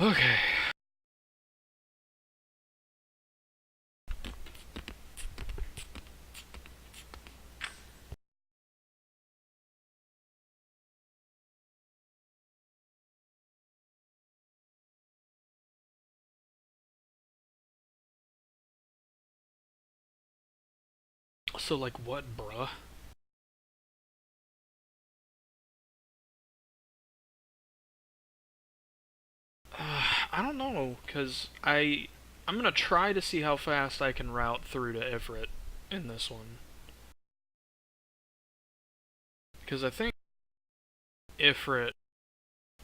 Okay. So, like, what, bruh? I don't know, because I'm gonna try to see how fast I can route through to Ifrit in this one. Because I think Ifrit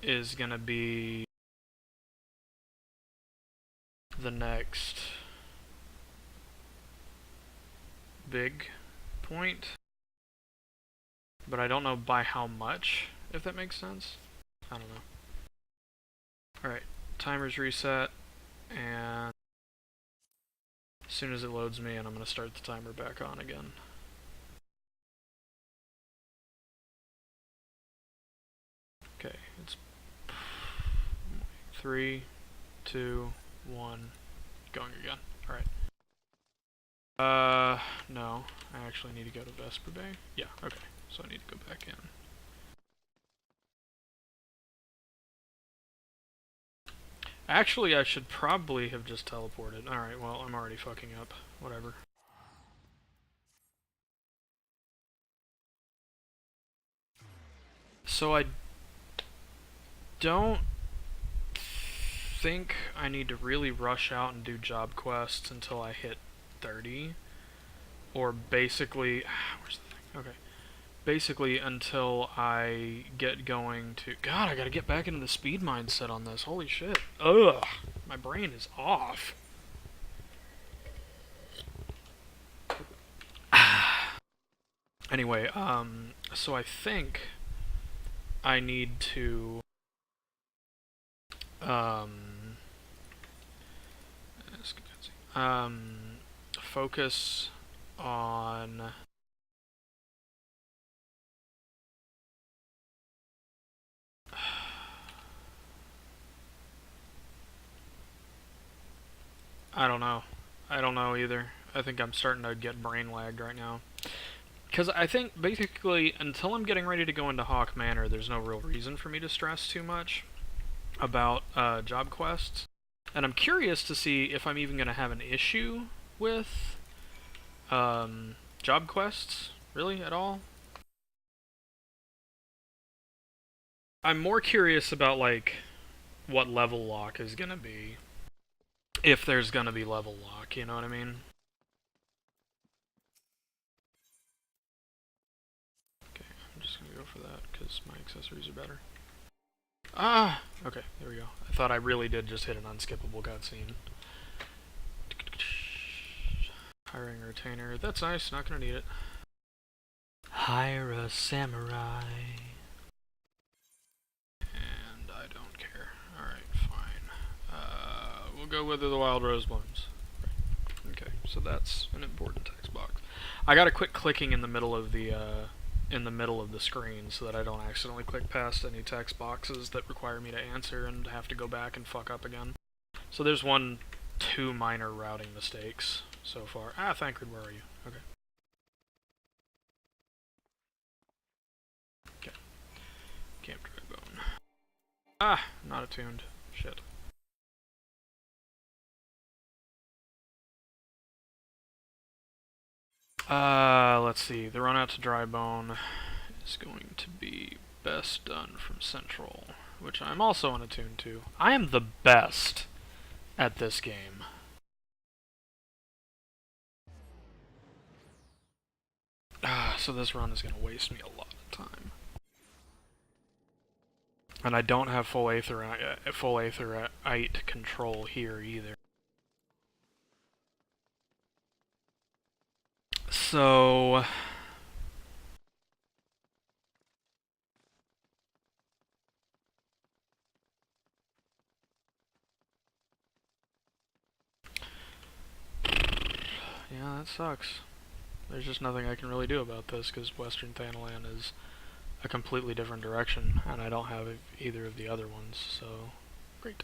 is gonna be the next big point. But I don't know by how much, if that makes sense. I don't know. Alright, timer's reset, and as soon as it loads me in, I'm going to start the timer back on again. Okay, it's 3, 2, 1, going again. Alright. No. I actually need to go to Vesper Bay. Yeah, okay. So I need to go back in. Actually, I should probably have just teleported. Alright, well, I'm already fucking up. Whatever. So I don't think I need to really rush out and do job quests until I hit 30. Or basically... where's the thing? Okay. Basically until I get going to... God, I gotta get back into the speed mindset on this. Holy shit. Ugh. My brain is off. Anyway, so I think I need to... focus on... I don't know. I don't know either. I think I'm starting to get brain lagged right now. Because I think, basically, until I'm getting ready to go into Haukke Manor, there's no real reason for me to stress too much about job quests. And I'm curious to see if I'm even going to have an issue with job quests, really, at all. I'm more curious about, like, what level lock is going to be. If there's going to be level lock, you know what I mean? Okay, I'm just going to go for that, because my accessories are better. Ah! Okay, there we go. I thought I really did just hit an unskippable cutscene. Hiring a retainer. That's nice, not gonna need it. Hire a samurai. And I don't care. Alright, fine. We'll go with the wild rose blooms. Okay, so that's an important text box. I gotta quit clicking in the middle of the screen so that I don't accidentally click past any text boxes that require me to answer and have to go back and fuck up again. So there's two minor routing mistakes so far. Ah, Thancred, where are you? Okay. Okay. Camp Dry Bone. Ah, not attuned. Shit. Let's see. The run out to Dry Bone is going to be best done from Central, which I'm also unattuned to. I am the best at this game. So this run is going to waste me a lot of time. And I don't have full Aetherite control here either. So... yeah, that sucks. There's just nothing I can really do about this, because Western Thanalan is a completely different direction, and I don't have either of the other ones, so... great.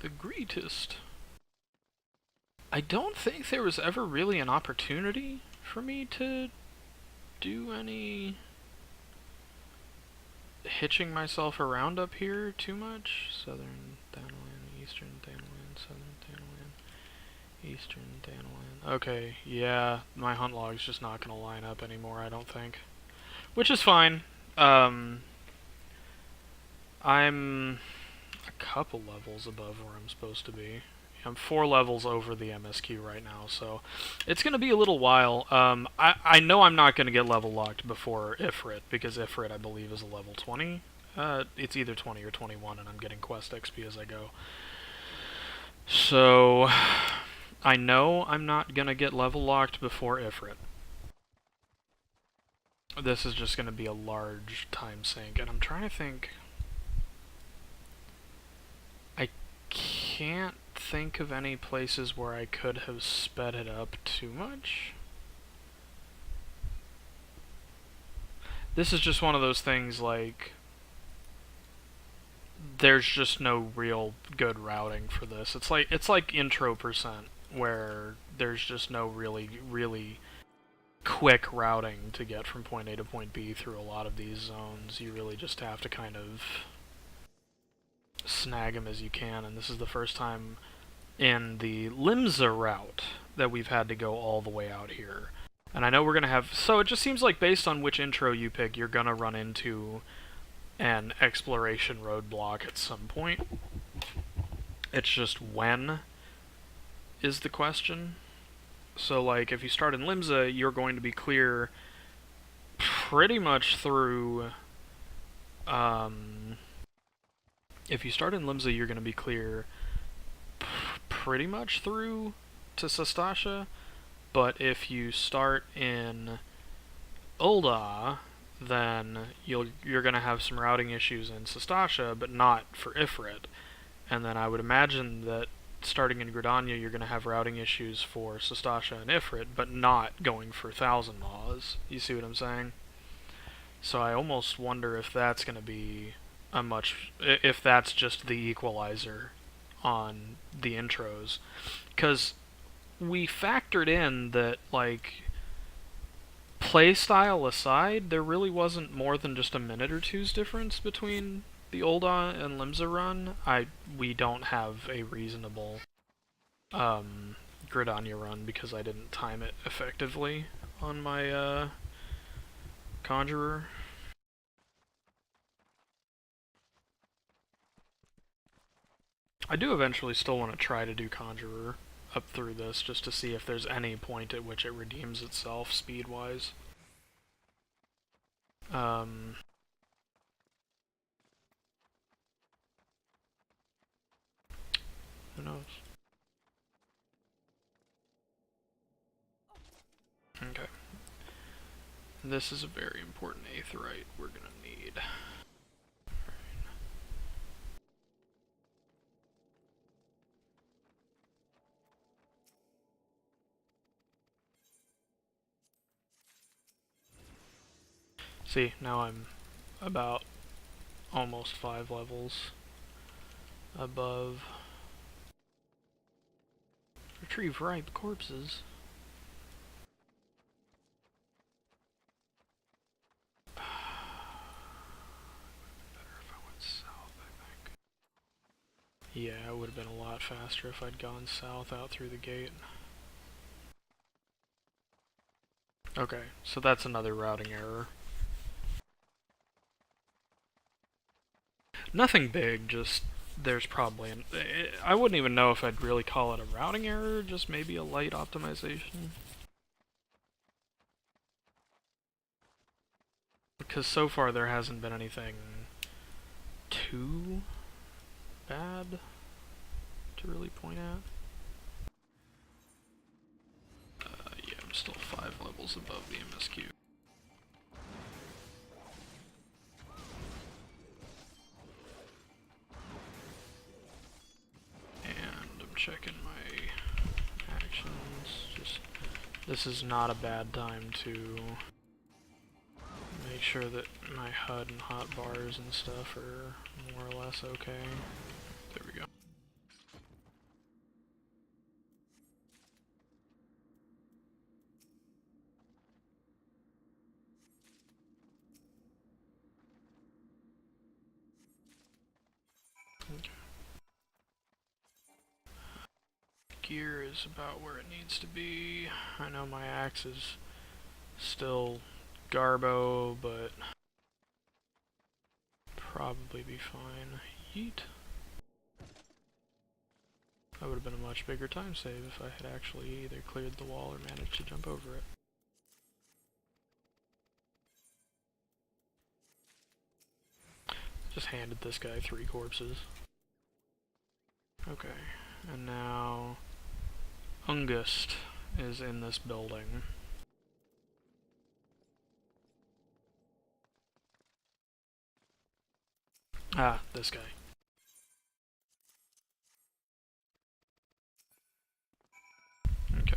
the greatest. I don't think there was ever really an opportunity for me to do any hitching myself around up here too much. Southern Thanalan, Eastern Thanalan, Southern Thanalan, Eastern Thanalan. Okay, yeah, my hunt log's just not gonna line up anymore, I don't think. Which is fine. I'm a couple levels above where I'm supposed to be. I'm 4 levels over the MSQ right now, so it's going to be a little while. I know I'm not going to get level locked before Ifrit, because Ifrit, I believe, is a level 20. It's either 20 or 21, and I'm getting quest XP as I go. So, I know I'm not going to get level locked before Ifrit. This is just going to be a large time sink, and I'm trying to think... I can't think of any places where I could have sped it up too much. This is just one of those things, like, there's just no real good routing for this. It's like intro percent, where there's just no really quick routing to get from point A to point B through a lot of these zones. You really just have to kind of snag them as you can, and this is the first time in the Limsa route that we've had to go all the way out here. And I know we're gonna have... So it just seems like based on which intro you pick, you're gonna run into an exploration roadblock at some point. It's just when is the question. So, like, if you start in Limsa, you're going to be clear pretty much through... if you start in Limsa, you're going to be clear pretty much through to Sastasha, but if you start in Ul'dah, then you're going to have some routing issues in Sastasha, but not for Ifrit. And then I would imagine that starting in Gridania, you're going to have routing issues for Sastasha and Ifrit, but not going for Thousand Maws. You see what I'm saying? So I almost wonder if that's going to be if that's just the equalizer on the intros. Because we factored in that, like, playstyle aside, there really wasn't more than just a minute or two's difference between the Ul'dah and Limsa run. We don't have a reasonable Gridania run because I didn't time it effectively on my Conjurer. I do eventually still want to try to do Conjurer up through this, just to see if there's any point at which it redeems itself speed-wise. Who knows? Okay. This is a very important aetheryte we're gonna need. See, now I'm about almost 5 levels above. Retrieve ripe corpses. Better if I went south, I think. Yeah, it would have been a lot faster if I'd gone south out through the gate. Okay, so that's another routing error. Nothing big, just there's probably I wouldn't even know if I'd really call it a routing error, just maybe a light optimization. Because so far there hasn't been anything too bad to really point at. Yeah, I'm still 5 levels above the MSQ. Checking my actions. Just, this is not a bad time to make sure that my HUD and hotbars and stuff are more or less okay. There we go. gear is about where it needs to be. I know my axe is still garbo, but probably be fine. Yeet. That would have been a much bigger time save if I had actually either cleared the wall or managed to jump over it. Just handed this guy 3 corpses. Okay, and now Ungust is in this building. Ah, this guy. Okay.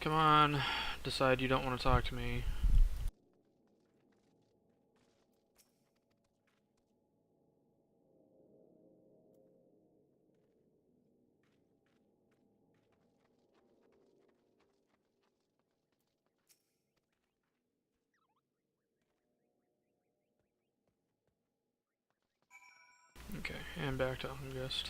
Come on, decide you don't want to talk to me. Okay, and back to Ungust.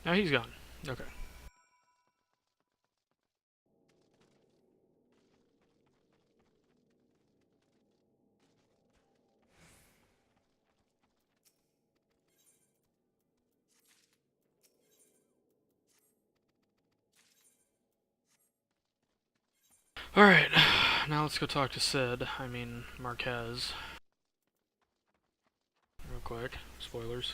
Now he's gone. Okay. Alright, now let's go talk to Sid. I mean, Marquez. Real quick. Spoilers.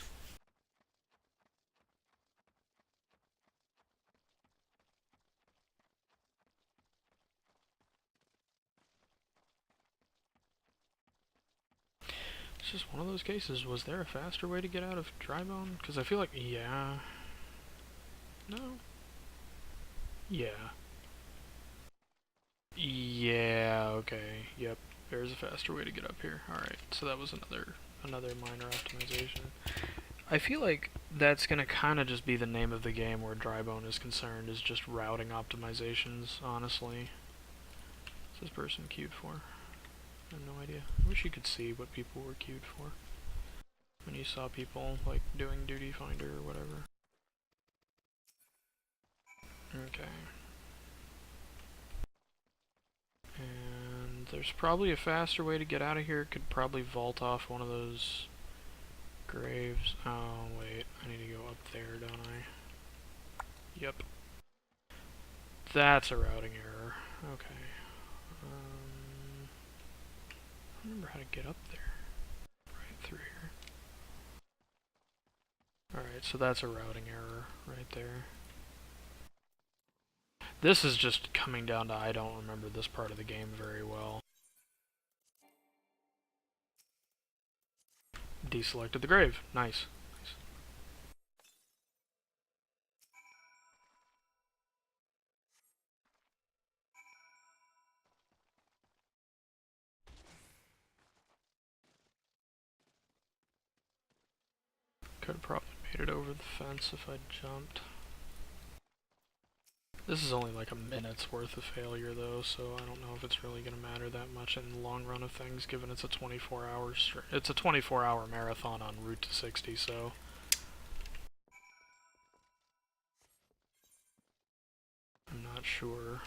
It's just one of those cases. Was there a faster way to get out of Drybone? Because I feel like, yeah. No. Yeah. Yeah, okay. Yep. There's a faster way to get up here. Alright, so that was another minor optimization. I feel like that's gonna kinda just be the name of the game where Drybone is concerned, is just routing optimizations, honestly. What's this person queued for? I have no idea. I wish you could see what people were queued for. When you saw people, like, doing Duty Finder or whatever. Okay. And there's probably a faster way to get out of here. Could probably vault off one of those graves. Oh, wait. I need to go up there, don't I? Yep. That's a routing error. Okay. I don't remember how to get up there. Right through here. Alright, so that's a routing error right there. This is just coming down to I don't remember this part of the game very well. Deselected the grave. Nice. Could have probably made it over the fence if I'd jumped. This is only like a minute's worth of failure though, so I don't know if it's really going to matter that much in the long run of things, given it's a 24-hour marathon on route to 60, so I'm not sure.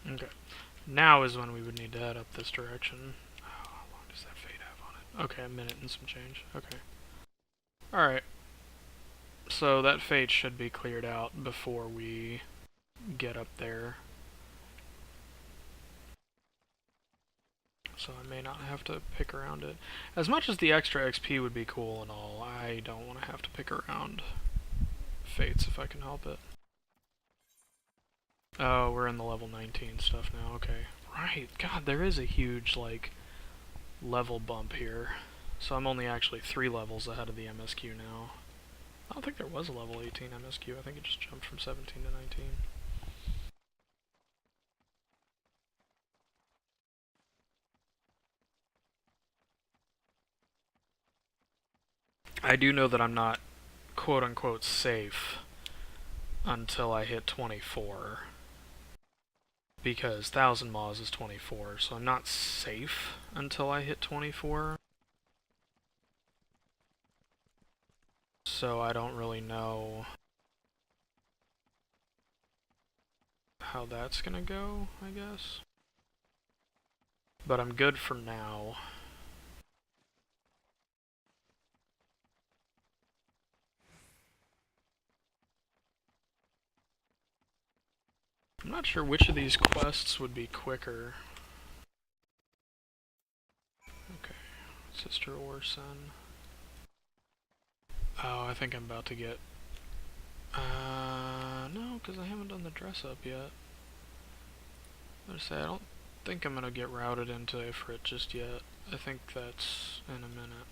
Okay. Now is when we would need to head up this direction. Oh, how long does that fade have on it? Okay, a minute and some change. Okay. Alright. So that fate should be cleared out before we get up there. So I may not have to pick around it. As much as the extra XP would be cool and all, I don't want to have to pick around fates if I can help it. Oh, we're in the level 19 stuff now, okay. Right, god, there is a huge, like, level bump here. So I'm only actually 3 levels ahead of the MSQ now. I don't think there was a level 18 MSQ, I think it just jumped from 17 to 19. I do know that I'm not quote-unquote safe until I hit 24. Because Thousand Maws is 24, so I'm not safe until I hit 24. So I don't really know how that's gonna go, I guess. But I'm good for now. I'm not sure which of these quests would be quicker. Okay, Sister or Son. Oh, I think I'm about to get... no, because I haven't done the dress up yet. I was gonna say, I don't think I'm gonna get routed into Ifrit just yet. I think that's in a minute.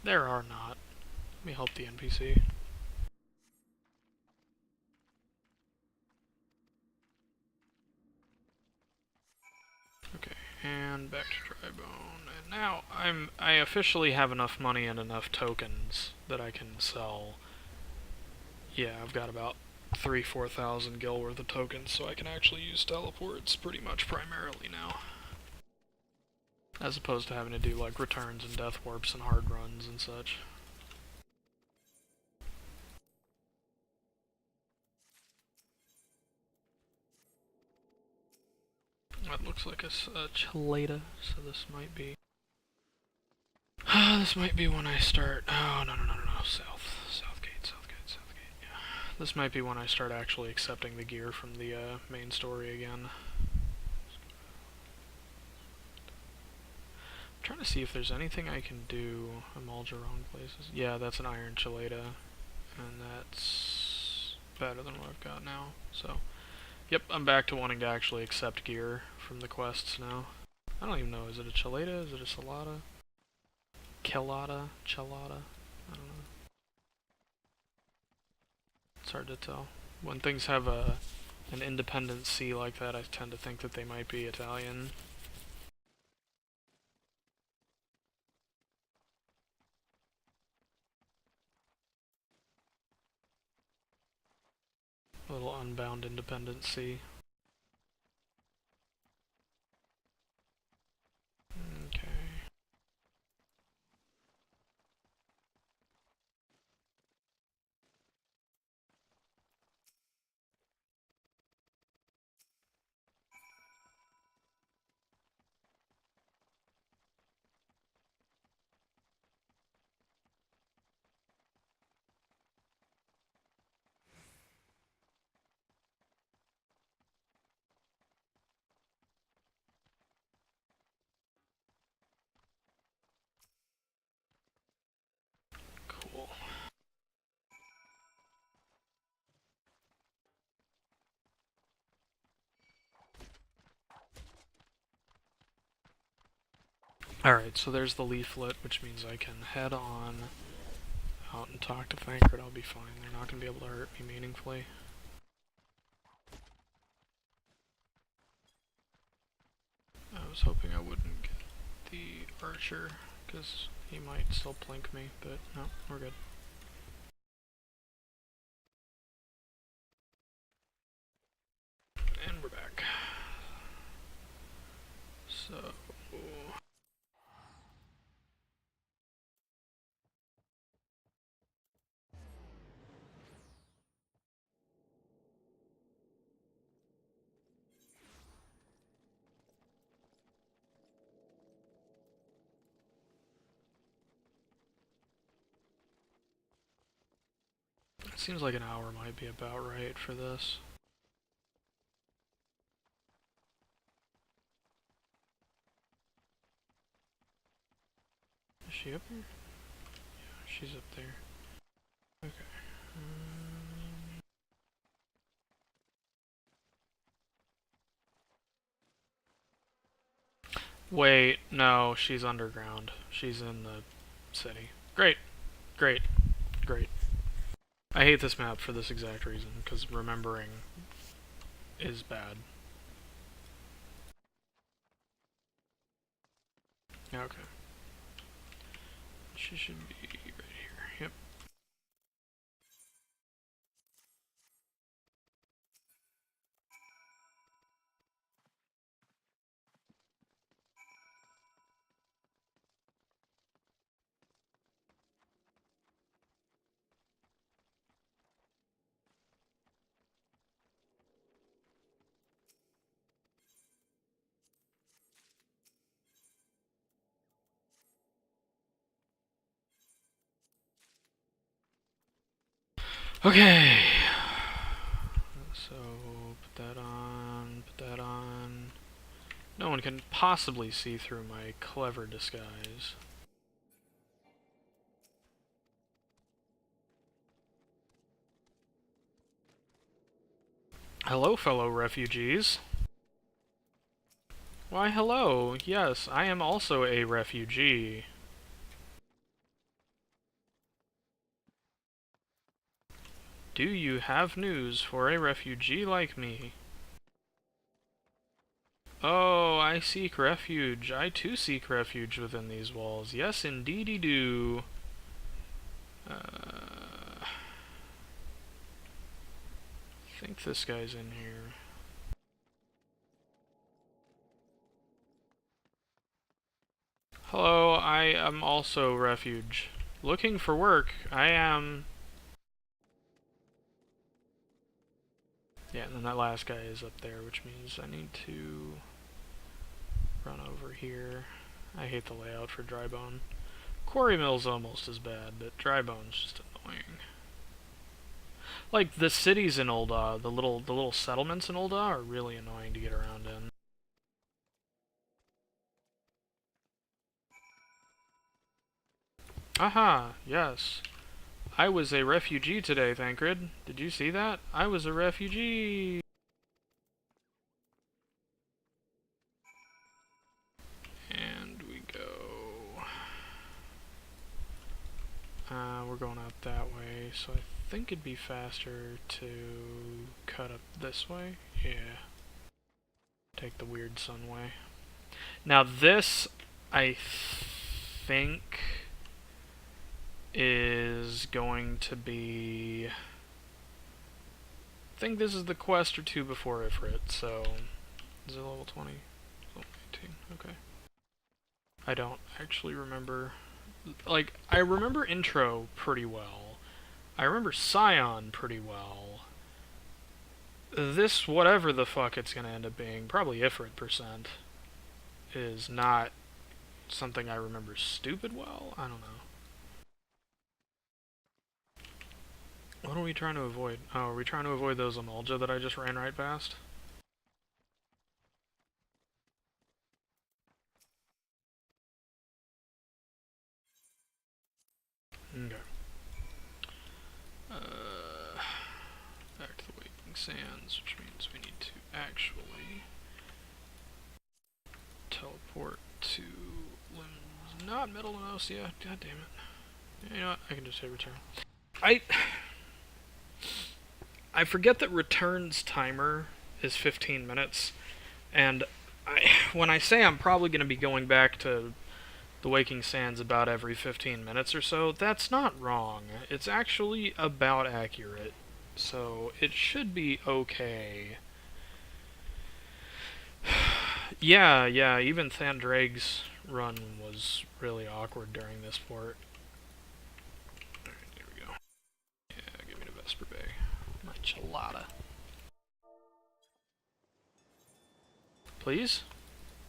There are not. Let me help the NPC. Okay, and back to Drybone. And now I officially have enough money and enough tokens that I can sell. Yeah, I've got about 3,000-4,000 gil worth of tokens, so I can actually use teleports pretty much primarily now. As opposed to having to do like returns and death warps and hard runs and such. That looks like a Cheleta, so this might be... this might be when I start... Oh, no. Southgate, yeah. This might be when I start actually accepting the gear from the main story again. I'm trying to see if there's anything I can do. I'm all wrong places. Yeah, that's an Iron Cheleta, and that's better than what I've got now, so... Yep, I'm back to wanting to actually accept gear from the quests now. I don't even know, is it a Cheleta? Is it a Salata? Kelata? Chelata? I don't know. It's hard to tell. When things have an independent C like that, I tend to think that they might be Italian. A little unbound independent C. Okay. Cool. Alright, so there's the leaflet, which means I can head on out and talk to Thancred. I'll be fine. They're not going to be able to hurt me meaningfully. I was hoping I wouldn't get the archer, because He might still plink me, but no, we're good. And we're back. So... it seems like an hour might be about right for this. Is she up here? Yeah, she's up there. Okay. Wait, no, she's underground. She's in the city. Great. Great. Great. I hate this map for this exact reason, because remembering is bad. Okay. She should be right here. Yep. Okay. So, put that on, put that on. No one can possibly see through my clever disguise. Hello, fellow refugees. Why, hello. Yes, I am also a refugee. Do you have news for a refugee like me? Oh, I seek refuge. I too seek refuge within these walls. Yes, indeedy do. I think this guy's in here. Hello, I am also refuge. Looking for work. I am... Yeah, and then that last guy is up there, which means I need to run over here. I hate the layout for Drybone. Quarry Mill's almost as bad, but Drybone's just annoying. Like, the cities in Ul'dah, the little settlements in Ul'dah are really annoying to get around in. Aha, yes. I was a refugee today, Thancred. Did you see that? I was a refugee! And we go... we're going out that way, so I think it'd be faster to cut up this way. Yeah. Take the weird sun way. Now this, I think, is going to be... I think this is the quest or two before Ifrit, so... Is it level 20? Level 18, okay. I don't actually remember... Like, I remember Intro pretty well. I remember Scion pretty well. This, whatever the fuck it's gonna end up being, probably Ifrit %, is not something I remember stupid well? I don't know. What are we trying to avoid? Oh, are we trying to avoid those Emulja that I just ran right past? Okay. Back to the Waking Sands, which means we need to actually teleport to Limbs, not Middle Enosia. God damn it. You know what? I can just say return. I forget that return's timer is 15 minutes, and when I say I'm probably going to be going back to the Waking Sands about every 15 minutes or so, that's not wrong. It's actually about accurate. So it should be okay. Yeah, even Thandrag's run was really awkward during this port. Alright, here we go. Yeah, give me the Vesper Bay. My chelada. Please?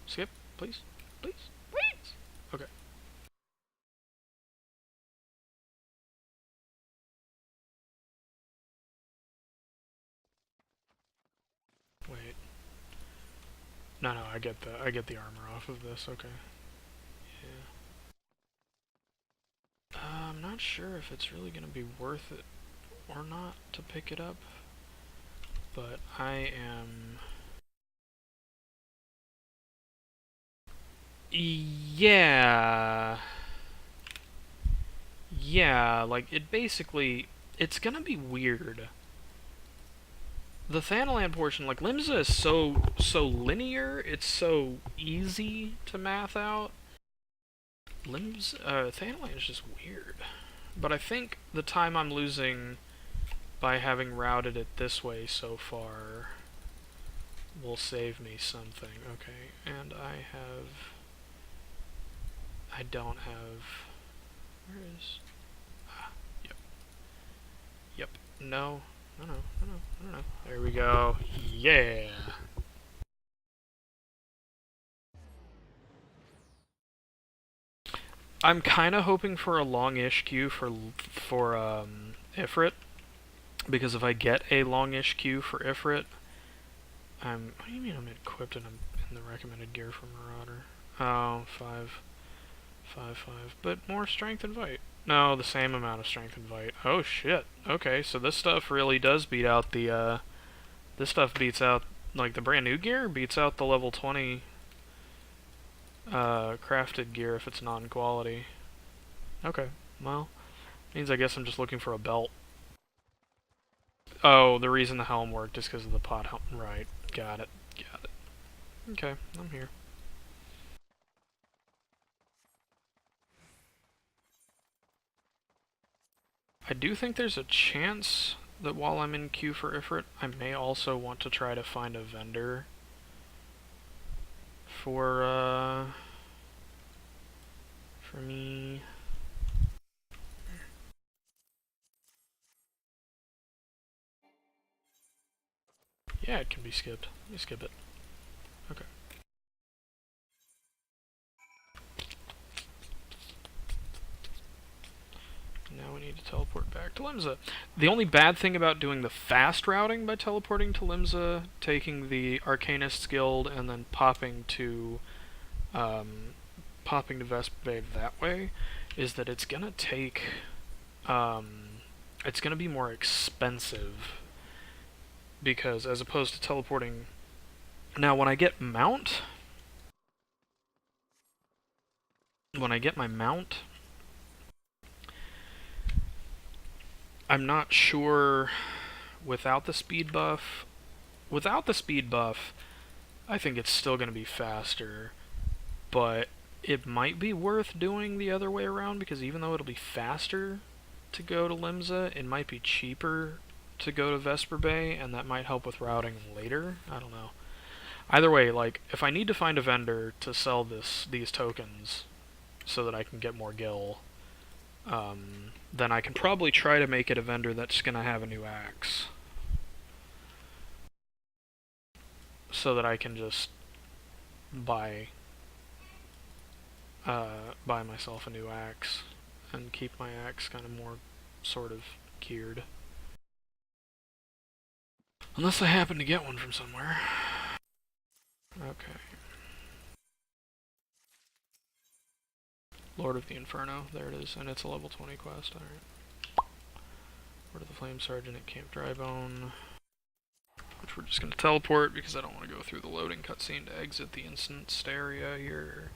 Skip, please? Please? Please? Okay. Wait. No, I get the armor off of this, okay. Yeah. I'm not sure if it's really gonna be worth it or not to pick it up, but I am... Yeah, like, it basically, it's gonna be weird. The Thanalan portion, like, Limsa is so linear, it's so easy to math out. Thanalan is just weird. But I think the time I'm losing by having routed it this way so far will save me something. Okay, and I don't have... Where is... Yep. No. There we go. Yeah! I'm kinda hoping for a long-ish queue for Ifrit. Because if I get a long-ish queue for Ifrit, what do you mean I'm equipped and I'm in the recommended gear for Marauder? Oh, 5. But more strength and fight. No, the same amount of strength and fight. Oh shit. Okay, so this stuff really does beat out the, this stuff beats out, like, the brand new gear beats out the level 20, crafted gear if it's non-quality. Okay, well, means I guess I'm just looking for a belt. Oh, the reason the helm worked is because of the pot helm. Right, got it. Okay, I'm here. I do think there's a chance that while I'm in queue for Ifrit, I may also want to try to find a vendor for me. Yeah, it can be skipped. Let me skip it. Okay. Now we need to teleport back to Limsa. The only bad thing about doing the fast routing by teleporting to Limsa, taking the Arcanist's Guild, and then popping to Vesper Bay that way, is that it's gonna take, it's gonna be more expensive, because as opposed to teleporting... Now, when I get my mount, I'm not sure without the speed buff. Without the speed buff, I think it's still going to be faster, but it might be worth doing the other way around, because even though it'll be faster to go to Limsa, it might be cheaper to go to Vesper Bay, and that might help with routing later. I don't know. Either way, like, if I need to find a vendor to sell these tokens so that I can get more gil, then I can probably try to make it a vendor that's going to have a new axe. So that I can just buy myself a new axe and keep my axe kind of more sort of geared. Unless I happen to get one from somewhere. Okay. Lord of the Inferno, there it is, and it's a level 20 quest, alright. Word of the Flame Sergeant at Camp Drybone, which we're just going to teleport because I don't want to go through the loading cutscene to exit the instanced area here.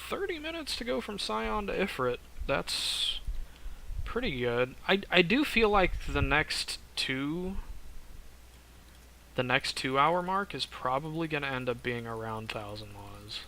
30 minutes to go from Scion to Ifrit. That's pretty good. I do feel like the next two The next 2-hour mark is probably going to end up being around Thousand Maws.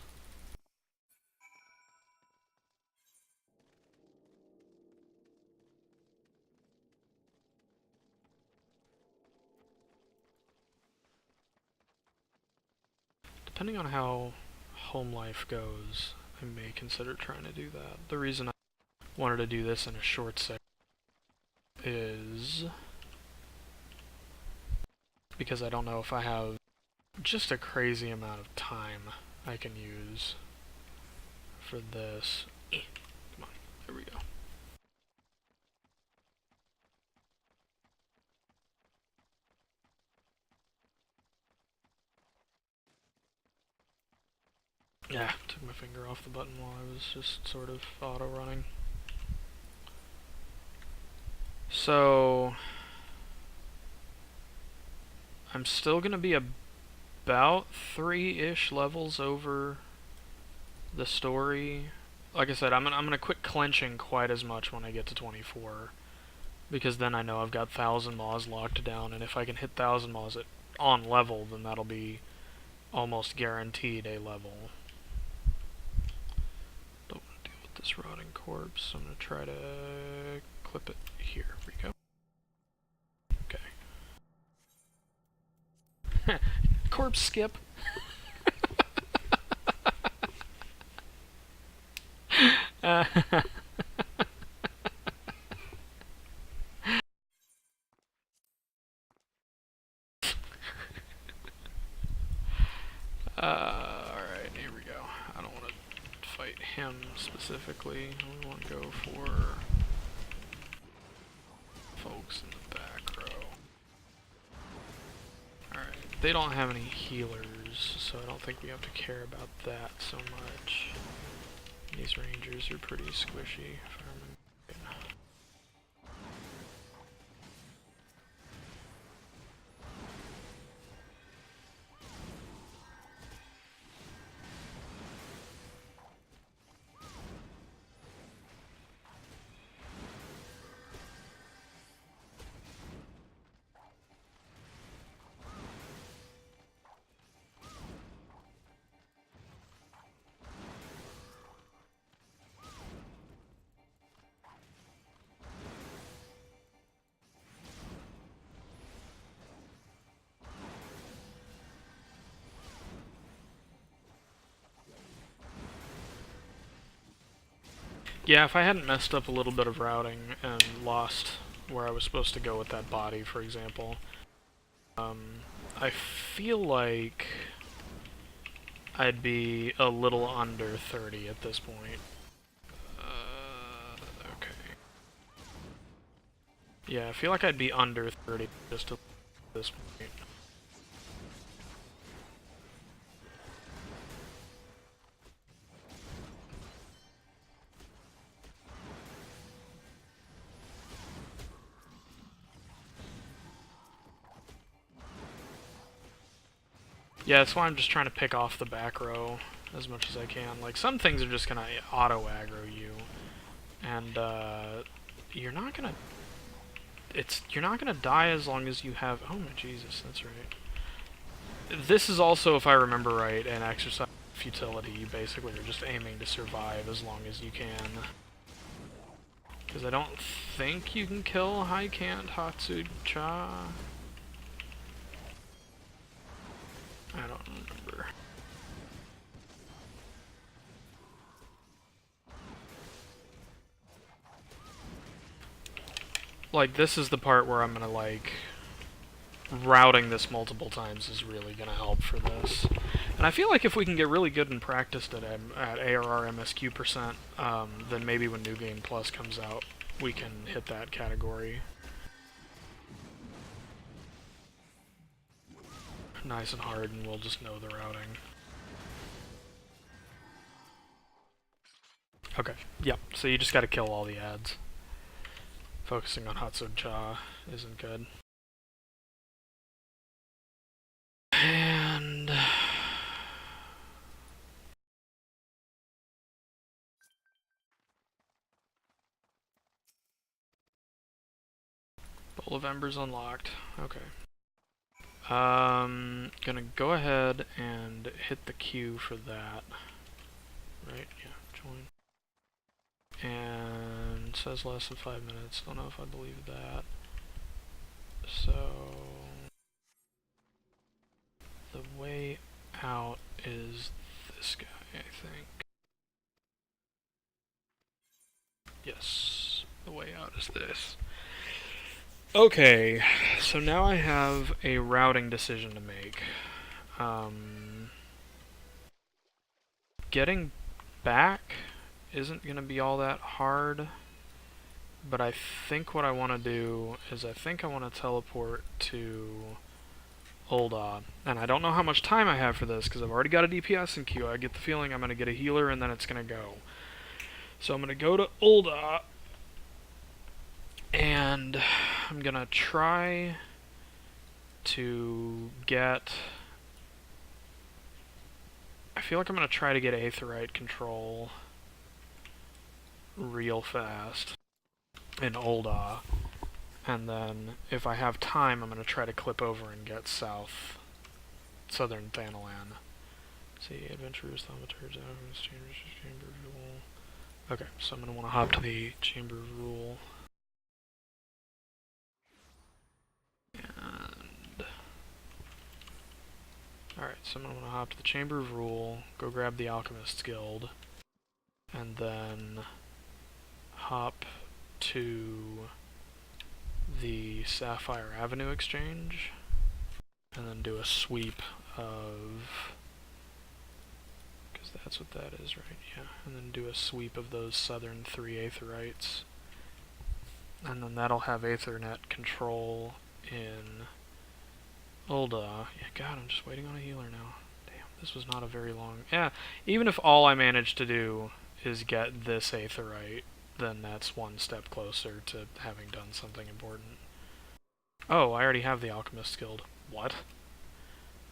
Depending on how home life goes, I may consider trying to do that. The reason I wanted to do this in a short section is because I don't know if I have just a crazy amount of time I can use for this. Come on, there we go. Yeah, took my finger off the button while I was just sort of auto-running. So I'm still gonna be about 3-ish levels over the story. Like I said, I'm gonna quit clenching quite as much when I get to 24, because then I know I've got Thousand Maws locked down, and if I can hit Thousand Maws on level, then that'll be almost guaranteed a level. Don't want to deal with this rotting corpse, so I'm gonna try to clip it here. Here we go. Okay. Corpse skip. Alright, here we go. I don't want to fight him specifically. I want to go for folks in the back row. Alright, they don't have any healers, so I don't think we have to care about that so much. These rangers are pretty squishy, if I remember. Yeah, if I hadn't messed up a little bit of routing and lost where I was supposed to go with that body, for example, I feel like I'd be a little under 30 at this point. Okay. Yeah, I feel like I'd be under 30 just at this point. Yeah, that's why I'm just trying to pick off the back row as much as I can. Like, some things are just gonna auto-aggro you, and you're not gonna die as long as you have. Oh my Jesus, that's right. This is also, if I remember right, an exercise in futility. You basically are just aiming to survive as long as you can. Because I don't think you can kill Hatsu-Cha. I don't remember. Like, this is the part where I'm gonna, like, routing this multiple times is really gonna help for this. And I feel like if we can get really good and practiced at ARR MSQ %, then maybe when New Game Plus comes out, we can hit that category. Nice and hard, and we'll just know the routing. Okay, yep, so you just gotta kill all the ads. Focusing on Hatsu-Cha isn't good. And Bowl of Embers unlocked. Okay. Gonna go ahead and hit the queue for that. Right, yeah, join. And it says less than 5 minutes. Don't know if I believe that. So the way out is this guy, I think. Yes, the way out is this. Okay, so now I have a routing decision to make. Getting back isn't going to be all that hard, but I think what I want to do is I think I want to teleport to Ul'dah. And I don't know how much time I have for this, because I've already got a DPS in queue. I get the feeling I'm going to get a healer, and then it's going to go. So I'm going to go to Ul'dah, and I'm going to try to get... I feel like I'm going to try to get Aetheryte control real fast in Ul'dah. And then, if I have time, I'm going to try to clip over and get southern Thanalan. See, adventurers, thaumaturgs, alchemists, chamber of rule. Okay, so I'm going to want to hop to the chamber of rule. And... alright, so I'm going to want to hop to the chamber of rule, go grab the alchemist's guild, and then hop to the Sapphire Avenue exchange, and then do a sweep of, because that's what that is, right? Yeah, and then do a sweep of those southern 3 Aetherites, and then that'll have Aethernet control in Ul'dah. Yeah, God, I'm just waiting on a healer now. Damn, this was not a very long... yeah, even if all I managed to do is get this Aetherite, then that's one step closer to having done something important. Oh, I already have the Alchemist Guild. What?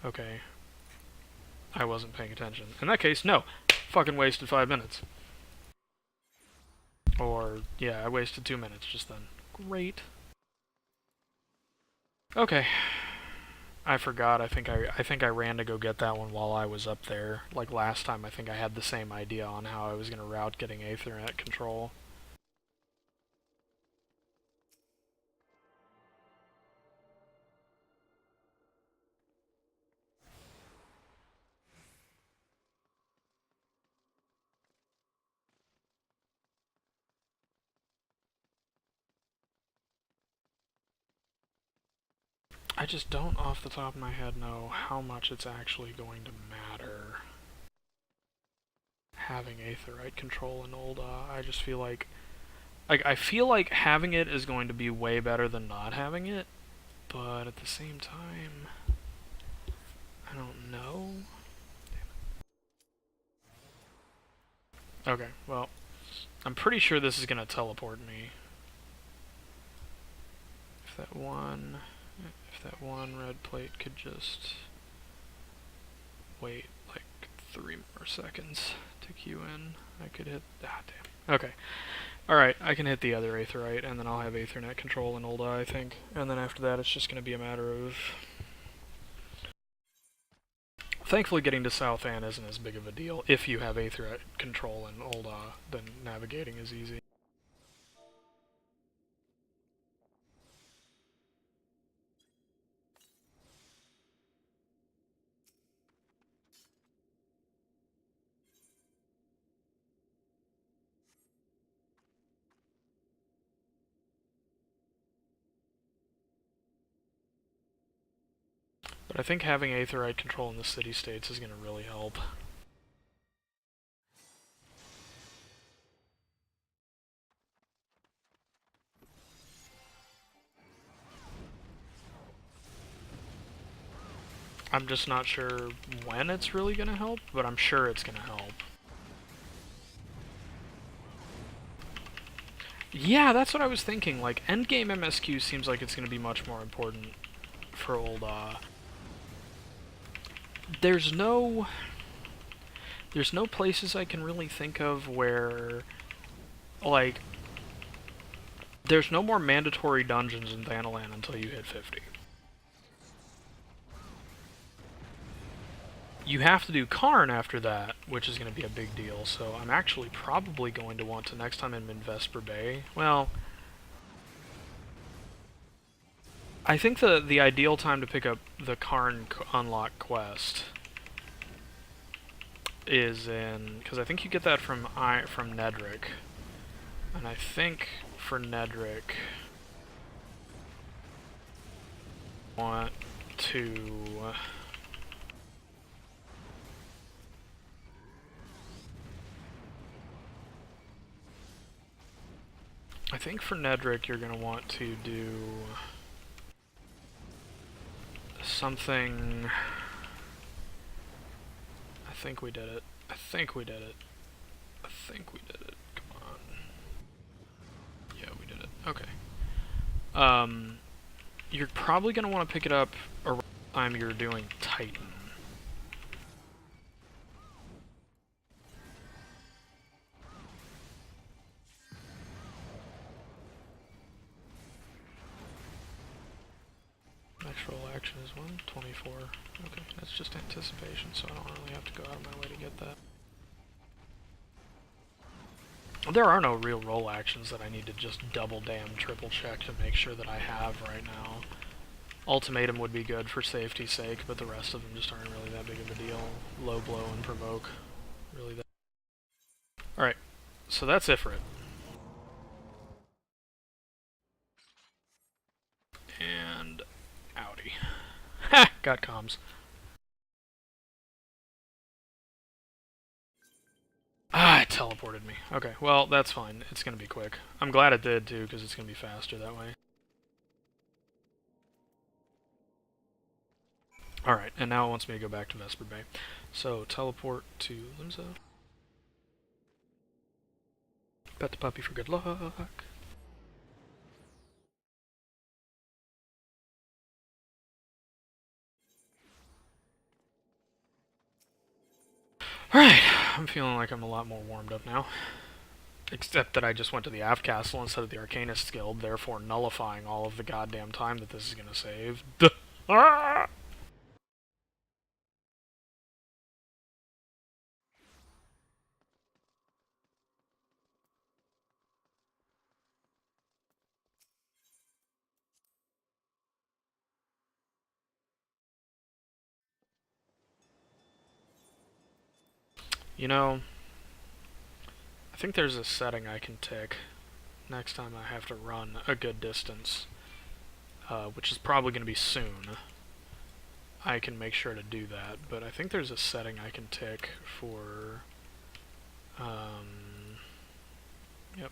Okay. I wasn't paying attention. In that case, no. Fucking wasted 5 minutes. Or, yeah, I wasted 2 minutes just then. Great. Okay. I forgot. I think I ran to go get that one while I was up there. Like last time, I think I had the same idea on how I was going to route getting Aethernet control. I just don't, off the top of my head, know how much it's actually going to matter having Aetherite control in Ul'dah. I just feel like... I feel like having it is going to be way better than not having it, but at the same time... I don't know. Okay, well, I'm pretty sure this is going to teleport me. If that one red plate could just wait like 3 more seconds to queue in, I could hit... ah, damn. Okay. Alright, I can hit the other Aetherite, and then I'll have Aethernet control in Ul'dah, I think. And then after that, it's just going to be a matter of... thankfully, getting to South Anne isn't as big of a deal. If you have Aethernet control in Ul'dah, then navigating is easy. But I think having Aetherite control in the city-states is going to really help. I'm just not sure when it's really going to help, but I'm sure it's going to help. Yeah, that's what I was thinking. Like, endgame MSQ seems like it's going to be much more important for Ul'dah. There's no places I can really think of where, like, there's no more mandatory dungeons in Thanalan until you hit 50. you have to do Karn after that, which is going to be a big deal, so I'm actually probably going to want to, next time I'm in Vesper Bay, well, I think the ideal time to pick up the Karn unlock quest is in, because I think you get that from Nedrick, and I think for Nedrick, want to I think for Nedrick you're going to want to do something. I think we did it. I think we did it. I think we did it. Come on. Yeah, we did it. Okay. You're probably going to want to pick it up around the time you're doing Titan. Next roll action is 124. Okay, that's just anticipation, so I don't really have to go out of my way to get that. There are no real roll actions that I need to just double damn triple check to make sure that I have right now. Ultimatum would be good for safety's sake, but the rest of them just aren't really that big of a deal. Low blow and provoke. Really that. Alright, so that's Ifrit. And Audi. Ha! Got comms. Ah, it teleported me. Okay, well, that's fine. It's gonna be quick. I'm glad it did, too, because it's gonna be faster that way. Alright, and now it wants me to go back to Vesper Bay. So, teleport to Limsa. Pet the puppy for good luck. Alright, I'm feeling like I'm a lot more warmed up now. Except that I just went to the Av Castle instead of the Arcanist Guild, therefore nullifying all of the goddamn time that this is gonna save. Duh. Ah! You know, I think there's a setting I can tick next time I have to run a good distance, which is probably going to be soon. I can make sure to do that, but I think there's a setting I can tick for, yep,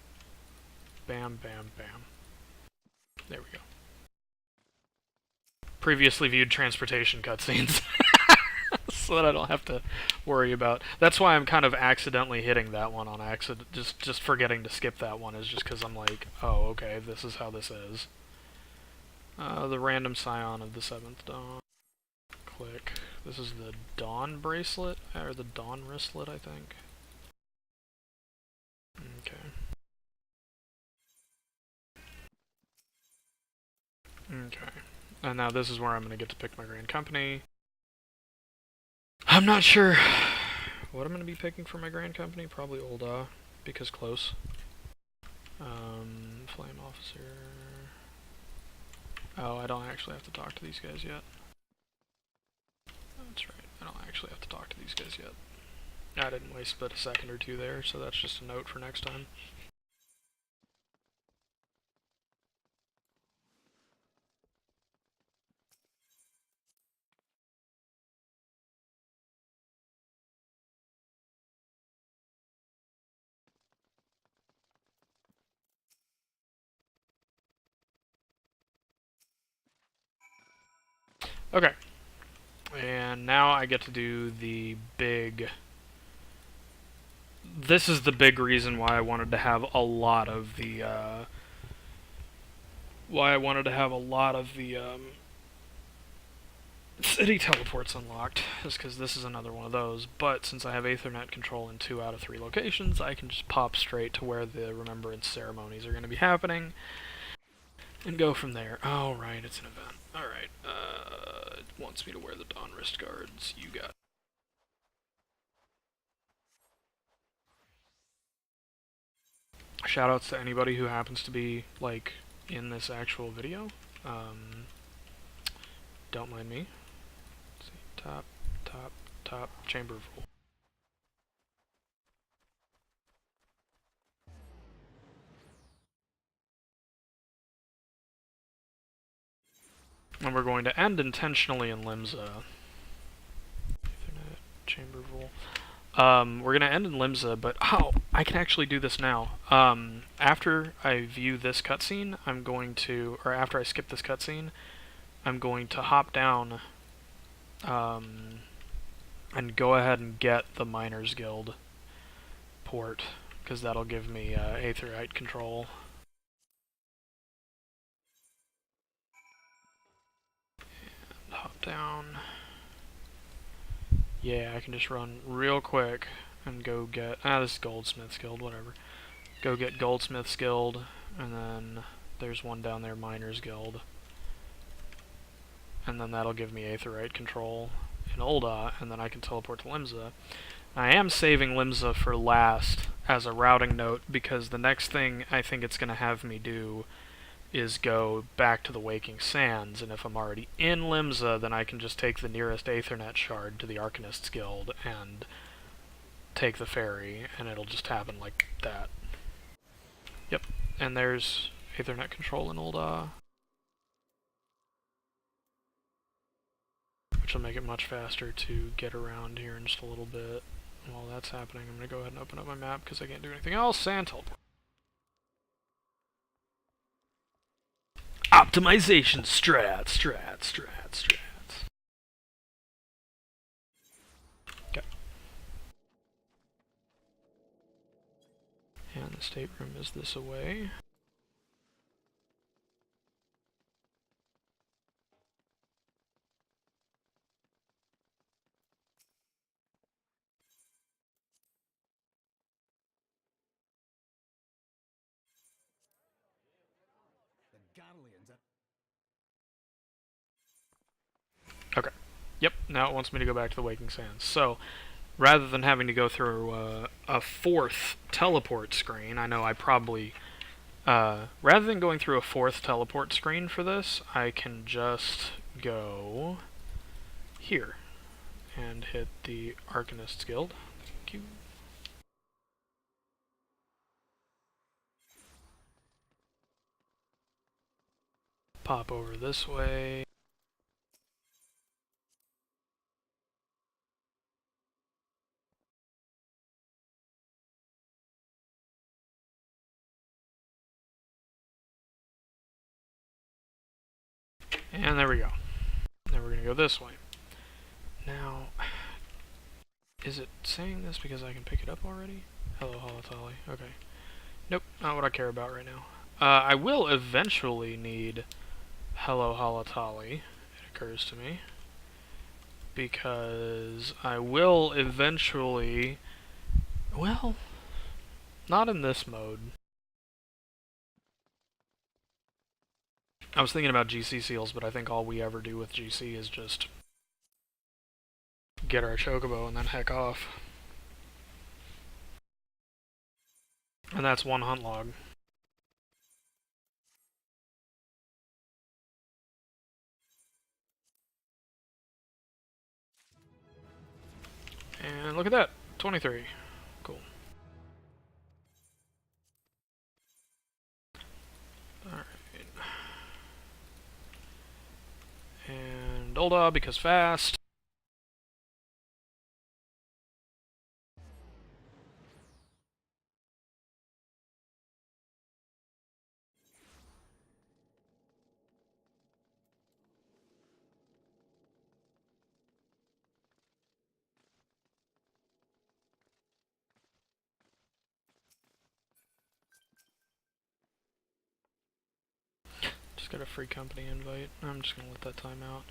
bam, bam, bam. There we go. Previously viewed transportation cutscenes. So that I don't have to worry about. That's why I'm kind of accidentally hitting that one on accident. Just forgetting to skip that one is just because I'm like, oh, okay, this is how this is. The random scion of the 7th Dawn. Click. This is the Dawn bracelet, or the Dawn wristlet, I think. Okay. Okay. And now this is where I'm going to get to pick my Grand Company. I'm not sure what I'm going to be picking for my Grand Company. Probably Ul'dah, because close. Flame Officer. Oh, I don't actually have to talk to these guys yet. That's right, I don't actually have to talk to these guys yet. I didn't waste but a second or two there, so that's just a note for next time. Okay. And now I get to do the big... This is the big reason why I wanted to have a lot of the, city teleports unlocked, is because this is another one of those, but since I have Aethernet control in 2 out of 3 locations, I can just pop straight to where the Remembrance ceremonies are going to be happening, and go from there. Oh, right, it's an event. Alright, it wants me to wear the Dawn Wrist Guards. You got it. Shoutouts to anybody who happens to be, like, in this actual video. Don't mind me. Let's see. Top, chamber rule. And we're going to end intentionally in Limsa. Ethernet, chamber rule. We're going to end in Limsa, but I can actually do this now. After I view this cutscene, I'm going to, or after I skip this cutscene, I'm going to hop down and go ahead and get the Miners Guild port, because that'll give me Aetherite control. And hop down. Yeah, I can just run real quick and go get... this is Goldsmith's Guild, whatever. Go get Goldsmith's Guild, and then there's one down there, Miners Guild. And then that'll give me Aetherite control in Ul'dah, and then I can teleport to Limsa. I am saving Limsa for last as a routing note, because the next thing I think it's going to have me do is go back to the Waking Sands, and if I'm already in Limsa, then I can just take the nearest Aethernet shard to the Arcanist's Guild and take the ferry, and it'll just happen like that. Yep, and there's Aethernet control in Ul'dah, which will make it much faster to get around here in just a little bit. While that's happening, I'm going to go ahead and open up my map because I can't do anything else. Sand teleport. Optimization strats. Okay. And the stateroom is this away. Okay. Yep, now it wants me to go back to the Waking Sands. So, rather than having to go through a fourth teleport screen, I know I probably... rather than going through a fourth teleport screen for this, I can just go here and hit the Arcanist's Guild. Thank you. Pop over this way. And there we go. Now we're going to go this way. Now, is it saying this because I can pick it up already? Hello, Holotali. Okay. Nope, not what I care about right now. I will eventually need Hello, Holotali, it occurs to me. Because I will eventually... Well, not in this mode. I was thinking about GC seals, but I think all we ever do with GC is just get our chocobo and then heck off. And that's one hunt log. And look at that, 23. Cool. Alright. And Ul'dah, because fast. Just got a free company invite. I'm just gonna let that time out.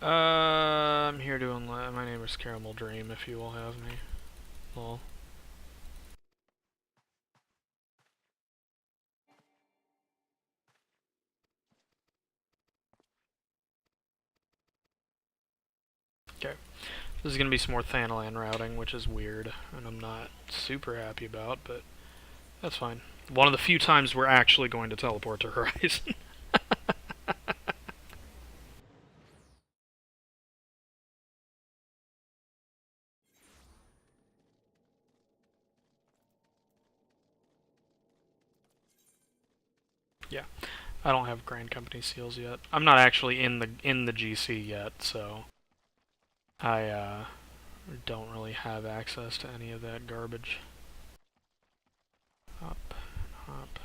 I'm here doing... My name is Caramel Dream, if you will have me. Lol. Okay. This is gonna be some more Thanalan routing, which is weird, and I'm not super happy about, but that's fine. One of the few times we're actually going to teleport to Horizon. Yeah. I don't have Grand Company seals yet. I'm not actually in the GC yet, so I don't really have access to any of that garbage. Hop, hop.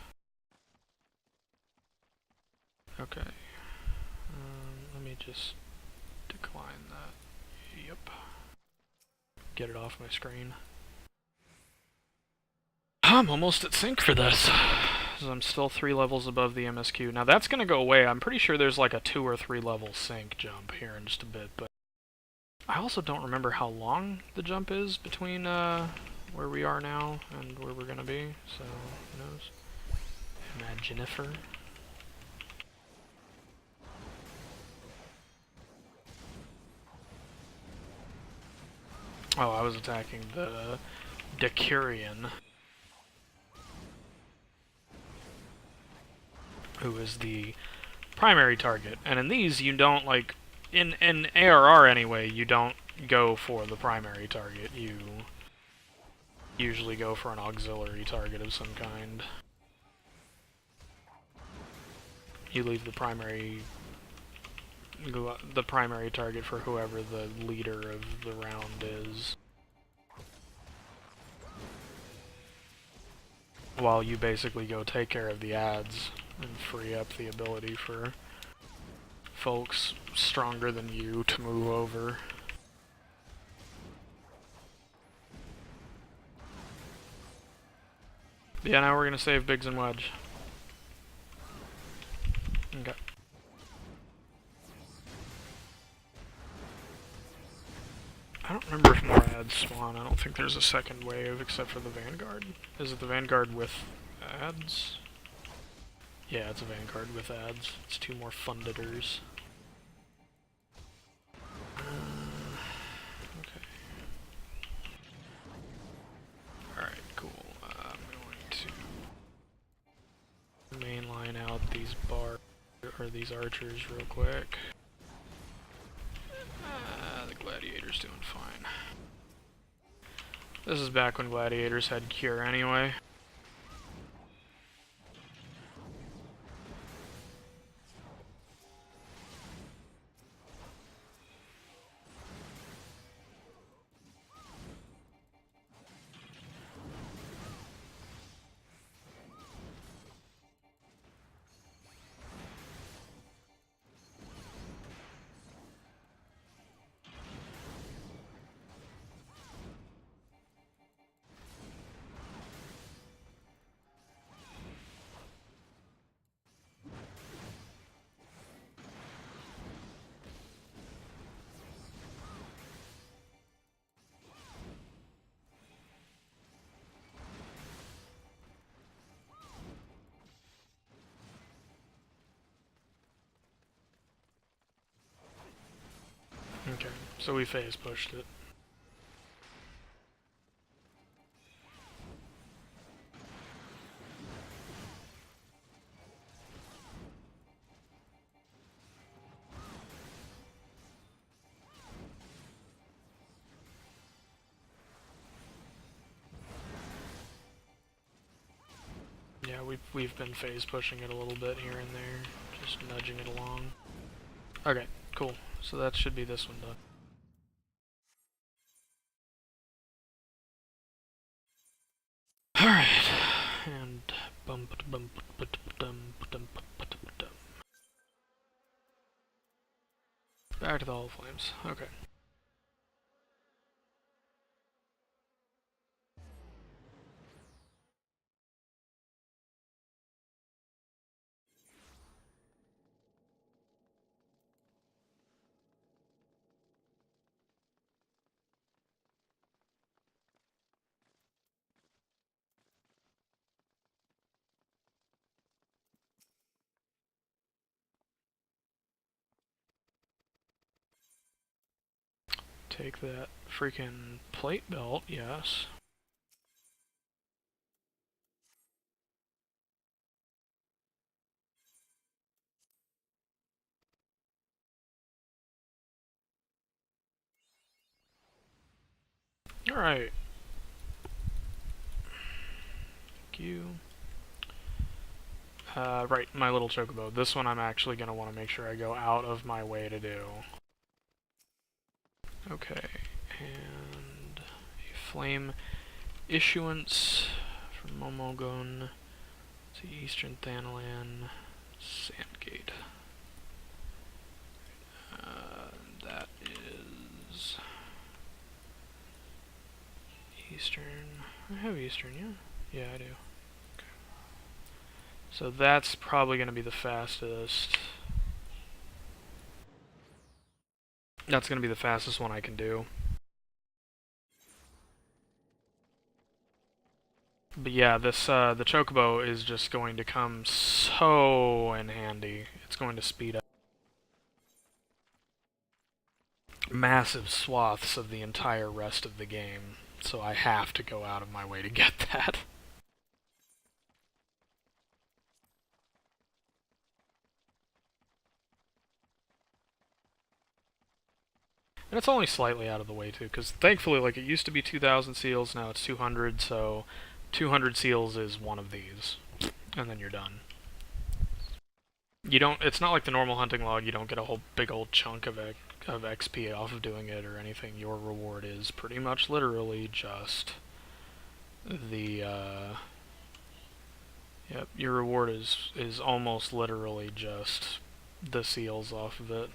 Okay. Let me just decline that. Yep. Get it off my screen. I'm almost at sync for this. I'm still 3 levels above the MSQ. Now that's going to go away. I'm pretty sure there's like a 2 or 3 level sync jump here in just a bit, but I also don't remember how long the jump is between where we are now and where we're going to be, so who knows. Imaginifer. Oh, I was attacking the Decurion, who is the primary target. And in these, you don't, like, in ARR anyway, you don't go for the primary target. You usually go for an auxiliary target of some kind. You leave the primary target for whoever the leader of the round is, while you basically go take care of the ads and free up the ability for folks stronger than you to move over. Yeah, now we're gonna save Biggs and Wedge. Okay. I don't remember if more ads spawn. I don't think there's a second wave except for the Vanguard. Is it the Vanguard with ads? Yeah, it's a Vanguard with ads. It's 2 more funditors. Okay. Alright, cool. I'm going to mainline out these these archers real quick. The Gladiator's doing fine. This is back when Gladiators had cure anyway. Okay, so we phase pushed it. Yeah, we've been phase pushing it a little bit here and there, just nudging it along. Okay, cool. So that should be this one done. Alright, and back to the Hall of Flames. Okay. Take that freaking plate belt, yes. Alright. Thank you. Right, my little chocobo. This one I'm actually going to want to make sure I go out of my way to do. Okay, and a flame issuance from Momogon to Eastern Thanalan, Sandgate. That is Eastern. I have Eastern, yeah? Yeah, I do. Okay. So that's probably going to be the fastest. That's going to be the fastest one I can do. But yeah, this the chocobo is just going to come so in handy. It's going to speed up massive swaths of the entire rest of the game, so I have to go out of my way to get that. And it's only slightly out of the way too, because thankfully, like, it used to be 2,000 seals, now it's 200, so 200 seals is one of these, and then you're done. You don't, it's not like the normal hunting log, you don't get a whole big old chunk of XP off of doing it or anything. Your reward is pretty much literally just the, yep, your reward is almost literally just the seals off of it.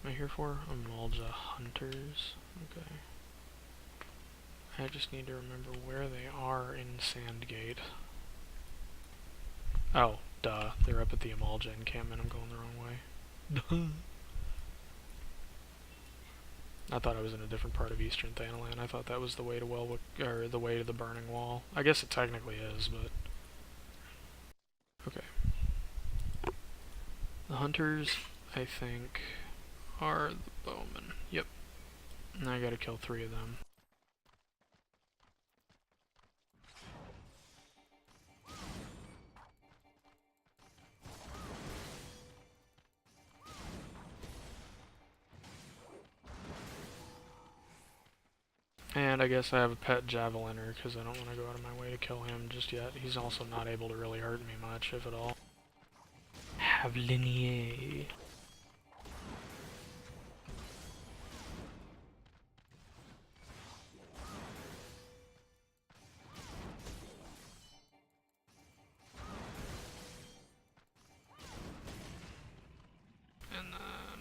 Am I here for? Amalja Hunters. Okay. I just need to remember where they are in Sandgate. Oh, duh. They're up at the Amalja encampment. I'm going the wrong way. I thought I was in a different part of Eastern Thanalan. I thought that was the way to or the way to the Burning Wall. I guess it technically is, but okay. The hunters, I think, are the bowmen. Yep. And I gotta kill 3 of them. And I guess I have a pet javeliner because I don't want to go out of my way to kill him just yet. He's also not able to really hurt me much, if at all. Javelinier.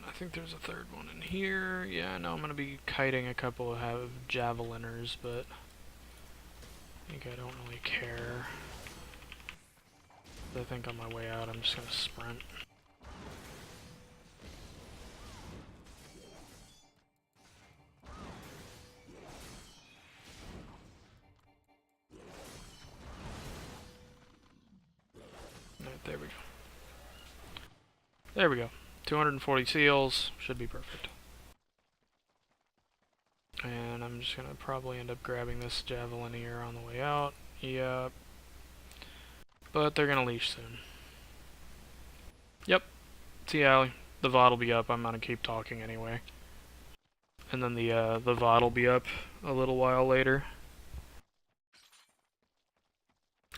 I think there's a third one in here. Yeah, I know I'm going to be kiting a couple of javeliners, but I think I don't really care. I think on my way out I'm just going to sprint. Alright, there we go. There we go. 240 seals, should be perfect. And I'm just gonna probably end up grabbing this javelinier on the way out. Yep. But they're gonna leash soon. Yep. See, Allie, the VOD will be up. I'm gonna keep talking anyway. And then the VOD will be up a little while later.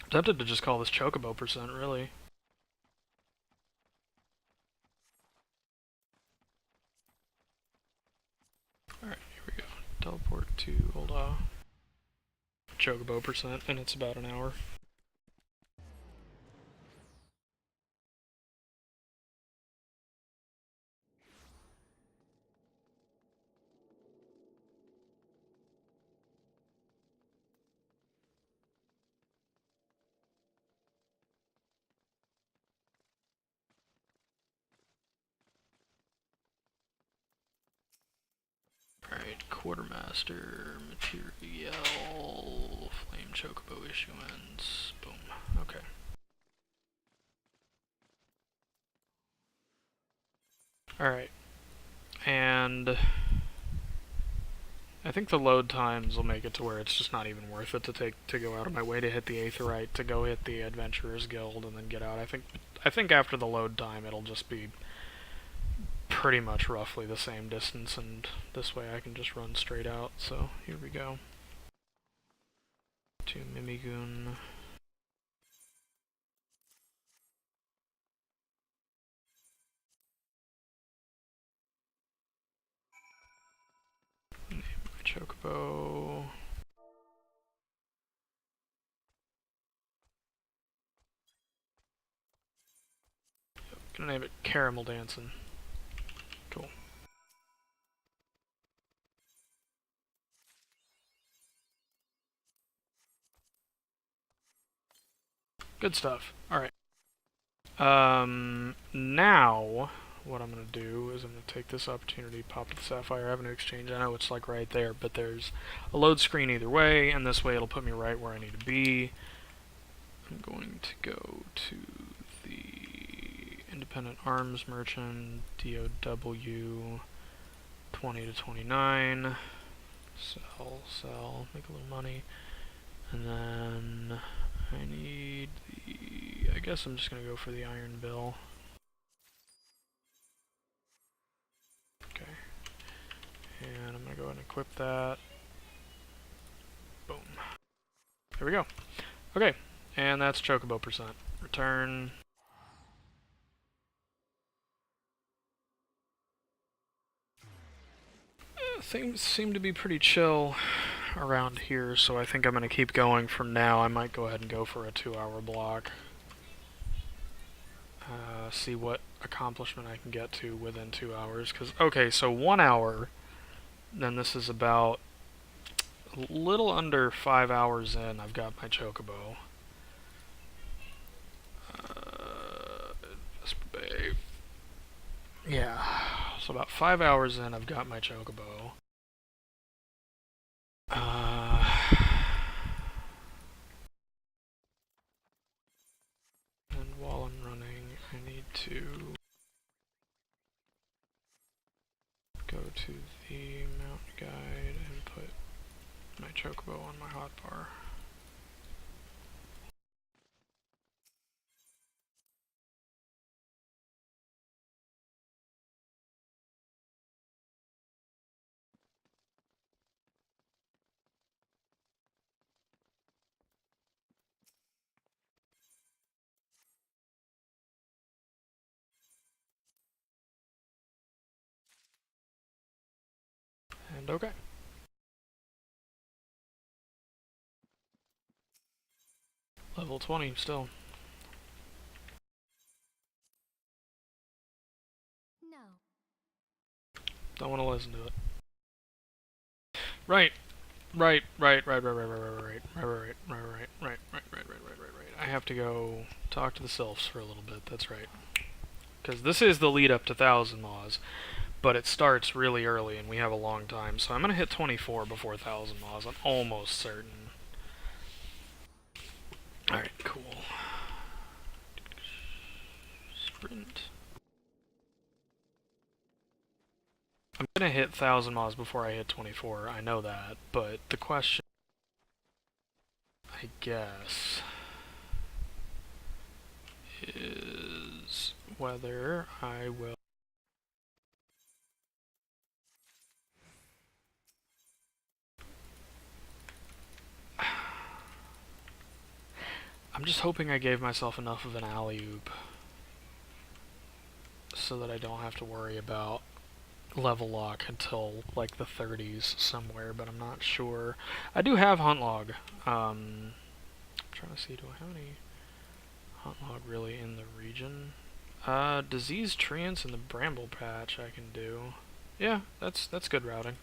I'm tempted to just call this chocobo percent, really. Alright, here we go. Teleport to chocobo percent, and it's about an hour. Alright, Quartermaster, Material, Flame Chocobo Issuance, boom, okay. Alright, and I think the load times will make it to where it's just not even worth it to go out of my way to hit the Aetheryte, to go hit the Adventurers Guild, and then get out. I think after the load time it'll just be pretty much roughly the same distance, and this way I can just run straight out. So here we go. To Mimigun. Name my chocobo. Yep, gonna name it Caramel Dancing. Cool. Good stuff. Alright. Now, what I'm going to do is I'm going to take this opportunity, pop to the Sapphire Avenue Exchange. I know it's like right there, but there's a load screen either way, and this way it'll put me right where I need to be. I'm going to go to the Independent Arms Merchant, DOW, 20 to 29. Sell, make a little money. And then I need the... I guess I'm just going to go for the Iron Bill. Okay. And I'm going to go ahead and equip that. Boom. There we go. Okay. And that's Chocobo percent. Return. Things seem to be pretty chill around here, so I think I'm going to keep going from now. I might go ahead and go for a 2-hour block. See what accomplishment I can get to within 2 hours. Cause, okay, so 1 hour, then this is about a little under 5 hours in, I've got my chocobo. Yeah, so about 5 hours in, I've got my chocobo. And while I'm running, I need to go to the mountain guide and put my chocobo on my hotbar. And okay. Level 20 still. No. Don't want to listen to it. Right. I have to go talk to the sylphs for a little bit, that's right. Because this is the lead up to Thousand Maws, but it starts really early and we have a long time, so I'm going to hit 24 before Thousand Maws, I'm almost certain. Alright, cool. Sprint. I'm going to hit 1000 Maws before I hit 24, I know that, but the question, I guess, is whether I will... I'm just hoping I gave myself enough of an alley-oop so that I don't have to worry about level lock until like the 30s somewhere, but I'm not sure. I do have hunt log. I'm trying to see, do I have any hunt log really in the region? Disease treants in the bramble patch I can do. Yeah, that's good routing.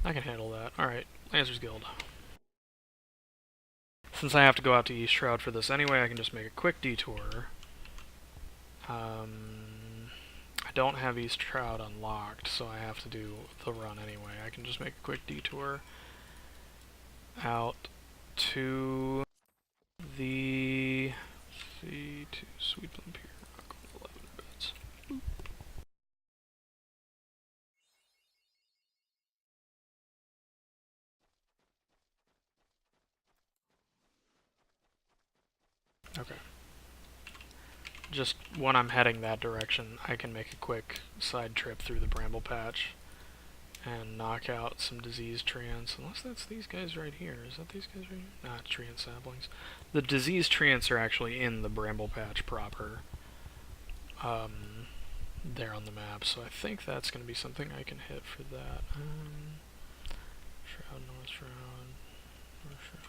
I can handle that. Alright, Lancers Guild. Since I have to go out to East Shroud for this anyway, I can just make a quick detour. I don't have East Shroud unlocked, so I have to do the run anyway. I can just make a quick detour out to the... to Sweet Plum Pier. 11 bits. Boop. Okay. just when I'm heading that direction, I can make a quick side trip through the bramble patch and knock out some disease treants, unless that's these guys right here. Is that these guys right here? Nah, it's treant saplings. The disease treants are actually in the bramble patch proper, there on the map, so I think that's going to be something I can hit for that. Shroud, North Shroud, North Shroud.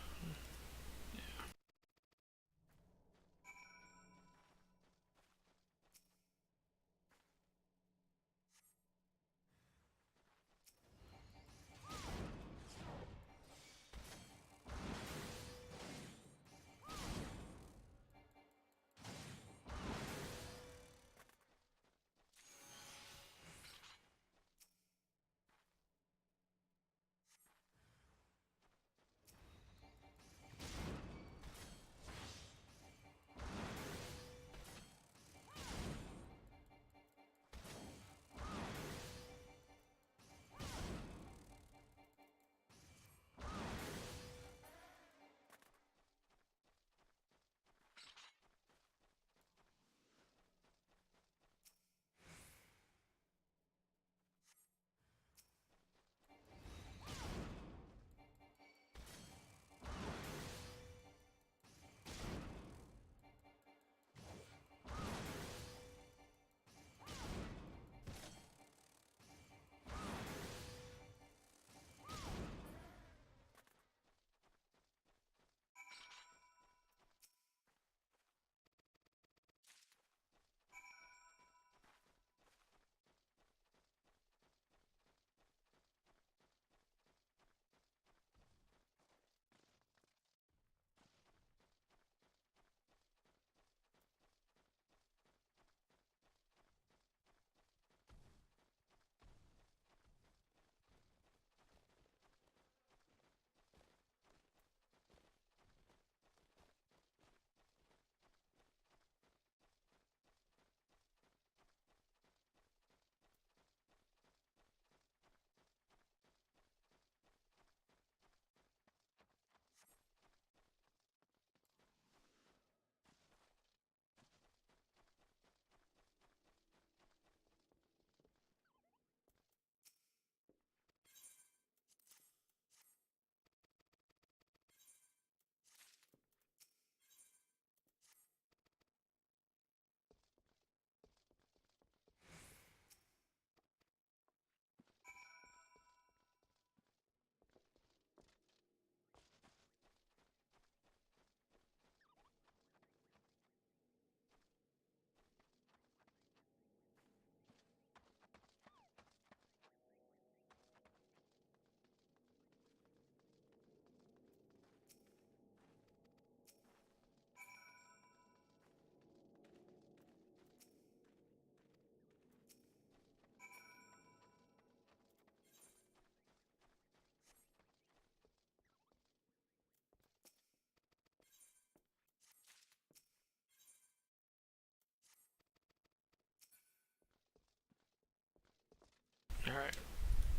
Alright,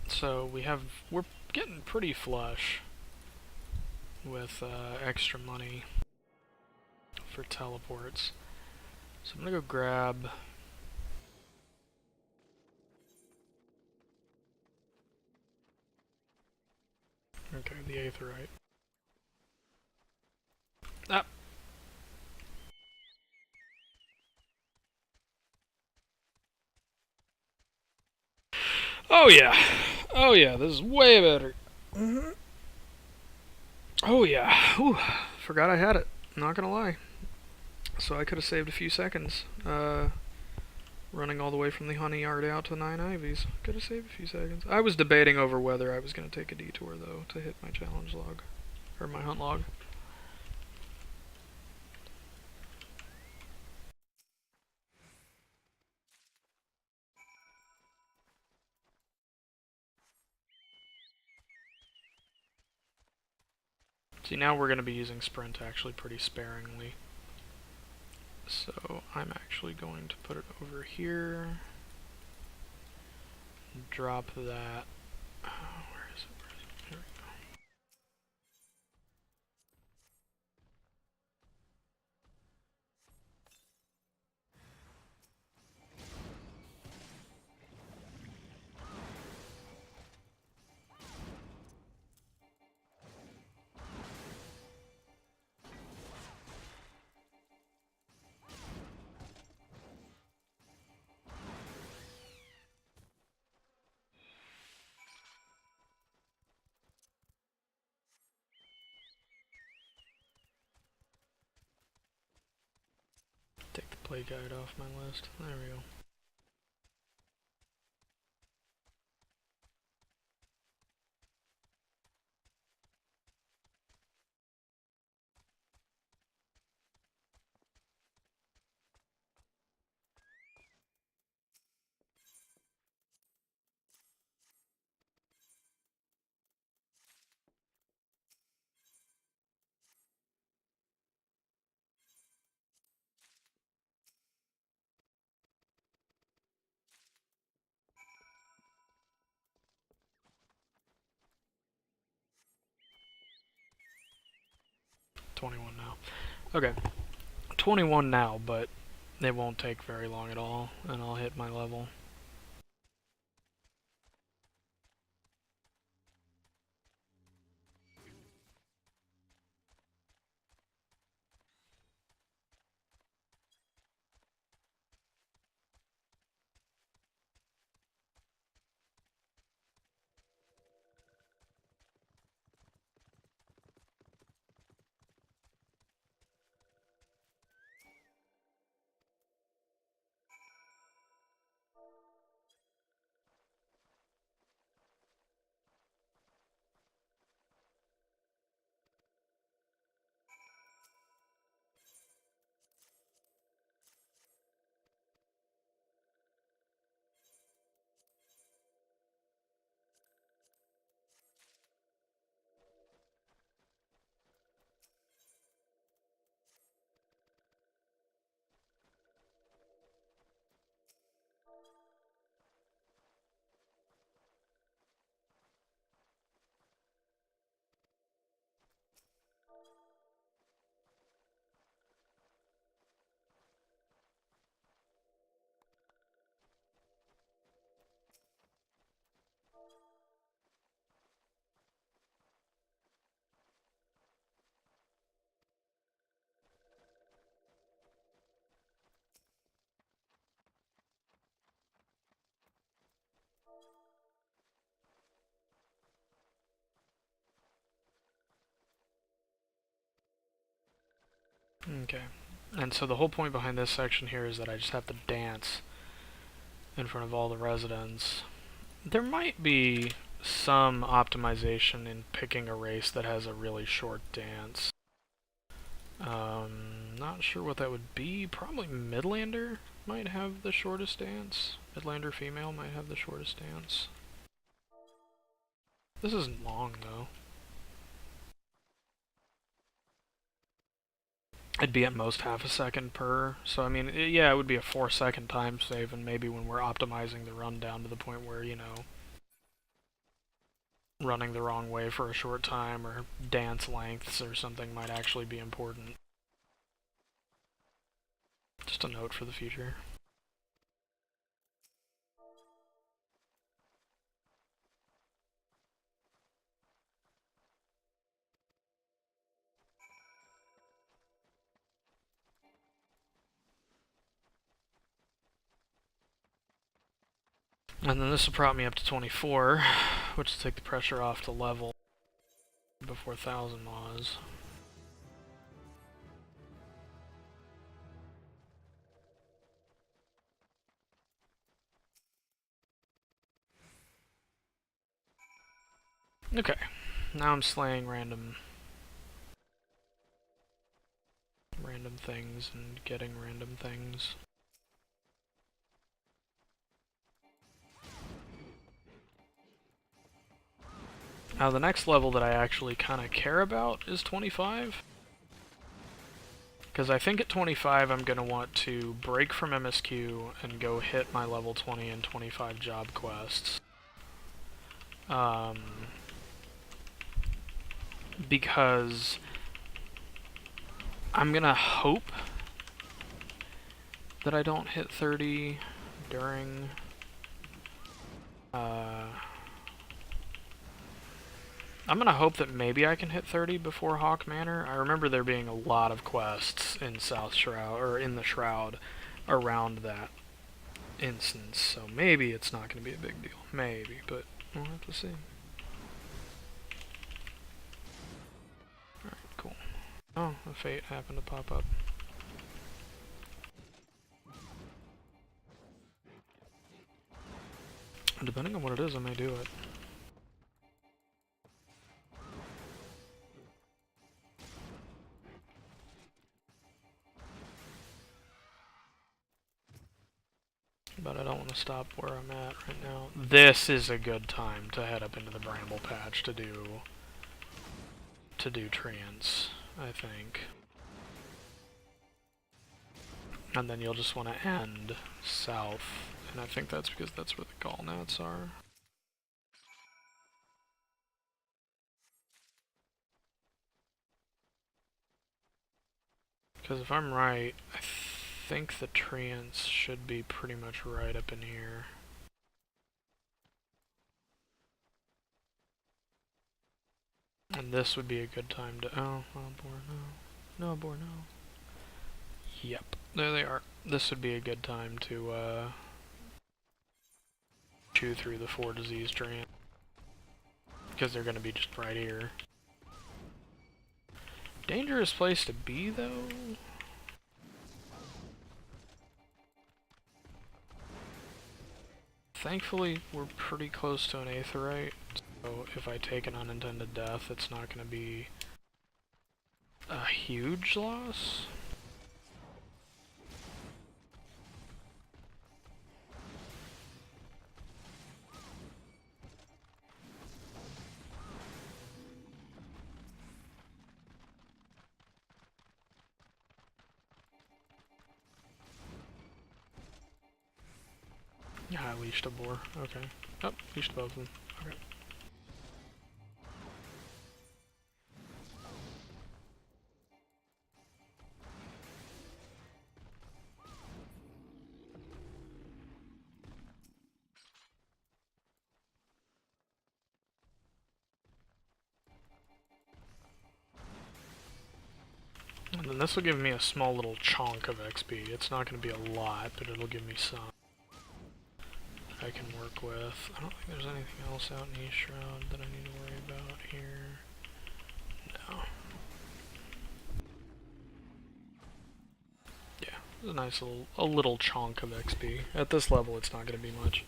so we're getting pretty flush with extra money for teleports. So I'm gonna go grab... Okay, the Aetheryte. Ah! Oh yeah! Oh yeah, this is way better. Oh yeah. Whew. Forgot I had it. Not gonna lie. So I could have saved a few seconds. Running all the way from the Honey Yard out to the Nine Ivies. Could have saved a few seconds. I was debating over whether I was going to take a detour, though, to hit my challenge log. Or my hunt log. See, now we're going to be using Sprint actually pretty sparingly. So I'm actually going to put it over here. Drop that. Where is it? Here we go. gameplay guide off my list. There we go. Now. Okay, 21 now, but it won't take very long at all, and I'll hit my level. Okay, and so the whole point behind this section here is that I just have to dance in front of all the residents. There might be some optimization in picking a race that has a really short dance. Not sure what that would be. Probably Midlander might have the shortest dance. Midlander female might have the shortest dance. This isn't long, though. It'd be at most half a second per, so I mean, yeah, it would be a 4-second time save, and maybe when we're optimizing the run down to the point where, you know, running the wrong way for a short time, or dance lengths or something might actually be important. Just a note for the future. And then this will prop me up to 24, which will take the pressure off to level before Thousand Maws. Okay, now I'm slaying random things and getting random things. Now the next level that I actually kind of care about is 25. Because I think at 25 I'm going to want to break from MSQ and go hit my level 20 and 25 job quests. Because I'm going to hope that I don't hit 30 during... I'm gonna hope that maybe I can hit 30 before Haukke Manor. I remember there being a lot of quests in South Shroud, or in the Shroud, around that instance, so maybe it's not gonna be a big deal. Maybe, but we'll have to see. Alright, cool. Oh, a fate happened to pop up. Depending on what it is, I may do it. But I don't want to stop where I'm at right now. This is a good time to head up into the bramble patch to do trance, I think. And then you'll just want to end south, and I think that's because that's where the gallnuts are. Because if I'm right, I think the trance should be pretty much right up in here. And this would be a good time to... Oh, Borno. No, Borno. Yep, there they are. This would be a good time to, chew through the 4 disease trance. Because they're going to be just right here. Dangerous place to be, though? Thankfully, we're pretty close to an aetheryte, so if I take an unintended death, it's not going to be a huge loss. Yeah, I leashed a boar. Okay. Oh, leashed both of them. Okay. And then this will give me a small little chunk of XP. It's not going to be a lot, but it'll give me some I can work with. I don't think there's anything else out in East Shroud that I need to worry about here. No. Yeah, it's a nice little chunk of XP. At this level, it's not going to be much.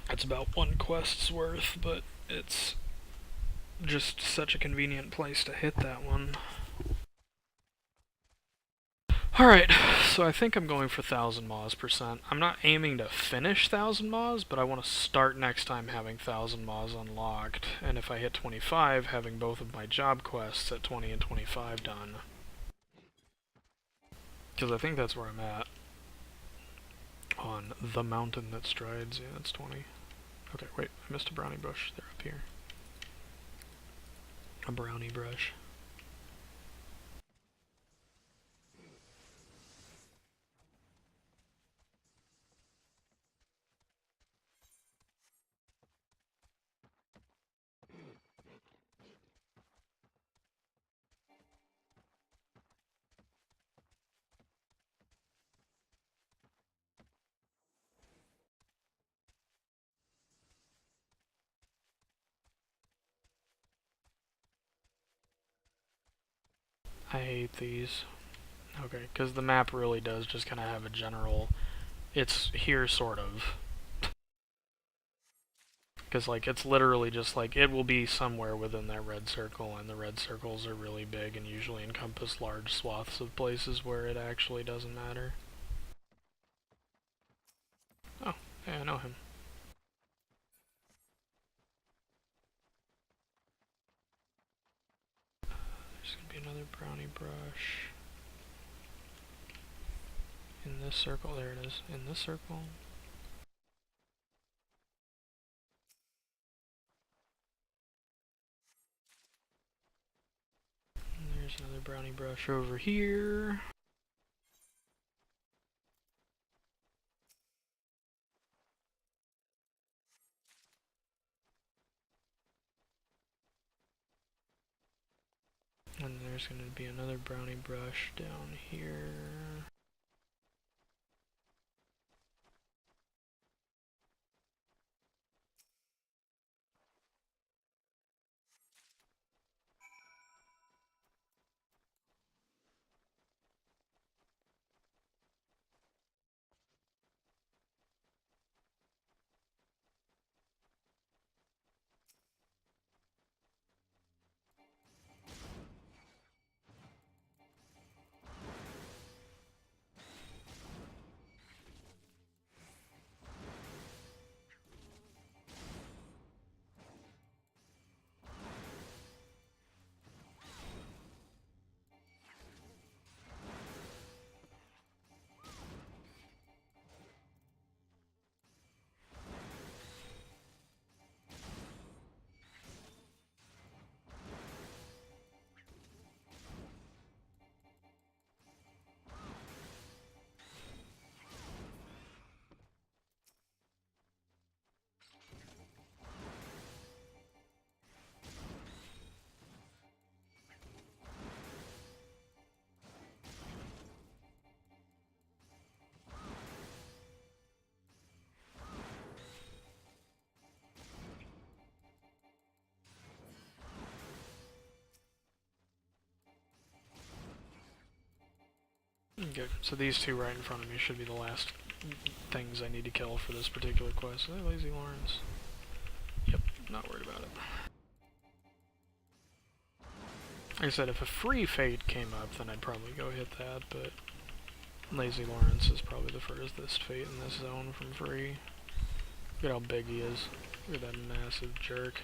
It's about 1 quest's worth, but it's just such a convenient place to hit that one. Alright, so I think I'm going for 1000 Maws %. I'm not aiming to finish 1000 Maws, but I want to start next time having 1000 Maws unlocked, and if I hit 25, having both of my job quests at 20 and 25 done. Because I think that's where I'm at. On the mountain that strides, yeah, that's 20. Okay, wait, I missed a brownie bush. They're up here. A brownie brush. I hate these. Okay, because the map really does just kind of have a general... It's here, sort of. Because, like, it's literally just, like, it will be somewhere within that red circle, and the red circles are really big and usually encompass large swaths of places where it actually doesn't matter. Oh, hey, I know him. There's gonna be another brownie brush. In this circle, there it is. In this circle. And there's another brownie brush over here. And there's going to be another brownie brush down here. Okay, so these two right in front of me should be the last things I need to kill for this particular quest. Hey, Lazy Lawrence. Yep, not worried about it. Like I said, if a free fate came up, then I'd probably go hit that, but Lazy Lawrence is probably the furthest fate in this zone from free. Look at how big he is. Look at that massive jerk.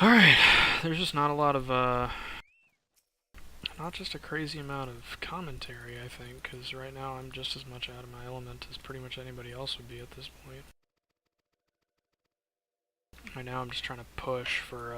Alright, there's just not a lot of, not just a crazy amount of commentary, I think, because right now I'm just as much out of my element as pretty much anybody else would be at this point. Right now I'm just trying to push for,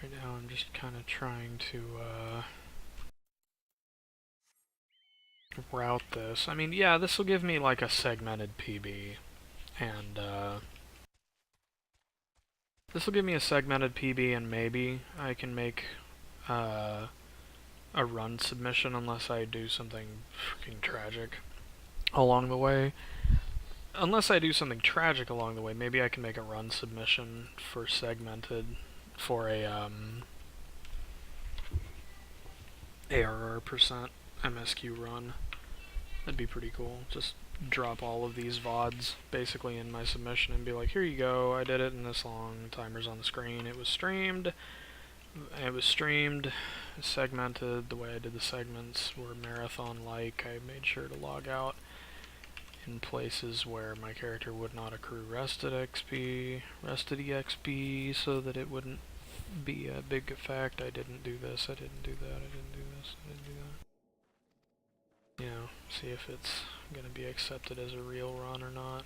right now I'm just kind of trying to, route this. I mean, yeah, this will give me like a segmented PB, and this will give me a segmented PB, and maybe I can make a run submission unless I do something freaking tragic along the way. Unless I do something tragic along the way, maybe I can make a run submission for segmented for a ARR percent MSQ run. That'd be pretty cool. Just drop all of these VODs basically in my submission and be like, here you go, I did it in this long, timer's on the screen, it was streamed, segmented, the way I did the segments were marathon-like. I made sure to log out in places where my character would not accrue rested EXP, so that it wouldn't be a big effect. I didn't do this, I didn't do that, I didn't do this, I didn't do that. You know, see if it's gonna be accepted as a real run or not.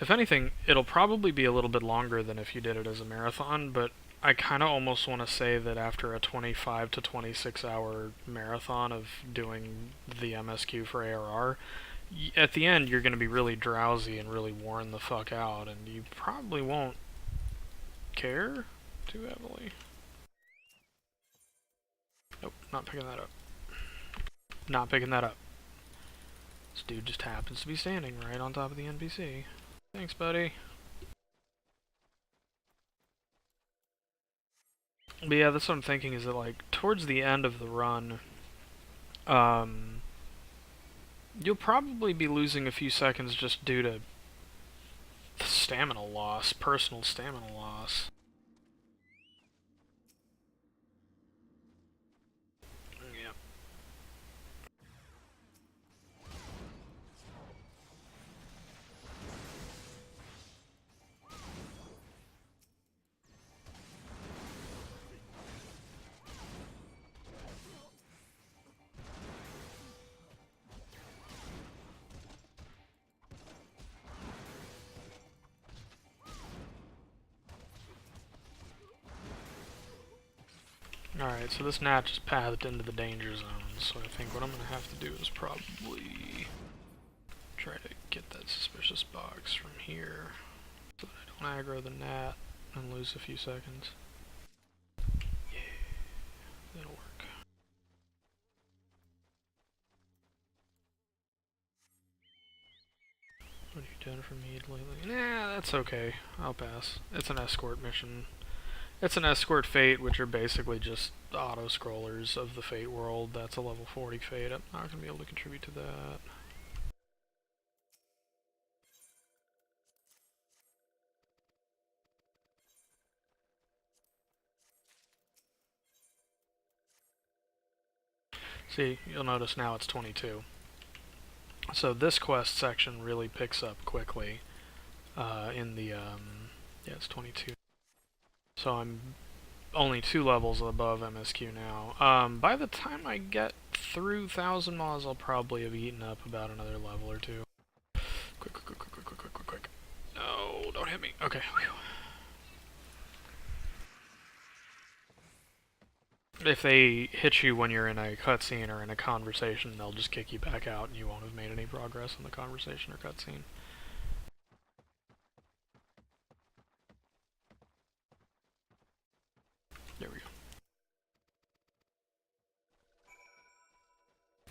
If anything, it'll probably be a little bit longer than if you did it as a marathon, but I kind of almost want to say that after a 25 to 26 hour marathon of doing the MSQ for ARR, at the end you're going to be really drowsy and really worn the fuck out, and you probably won't care too heavily. Nope, not picking that up. Not picking that up. This dude just happens to be standing right on top of the NPC. Thanks, buddy. But yeah, that's what I'm thinking, is that, like, towards the end of the run, you'll probably be losing a few seconds just due to stamina loss, personal stamina loss. Yep. Alright, so this gnat just pathed into the danger zone, so I think what I'm going to have to do is probably try to get that suspicious box from here, so that I don't aggro the gnat and lose a few seconds. Yeah, that'll work. What have you done for me lately? Nah, that's okay. I'll pass. It's an escort mission. It's an escort fate, which are basically just auto-scrollers of the fate world. That's a level 40 fate. I'm not going to be able to contribute to that. See, you'll notice now it's 22. So this quest section really picks up quickly in the, yeah, it's 22. So I'm only 2 levels above MSQ now. By the time I get through Thousand Maws, I'll probably have eaten up about another level or 2. Quick, quick, quick, quick, quick, quick, quick, quick. No, don't hit me. Okay. Whew. If they hit you when you're in a cutscene or in a conversation, they'll just kick you back out and you won't have made any progress in the conversation or cutscene. There we go.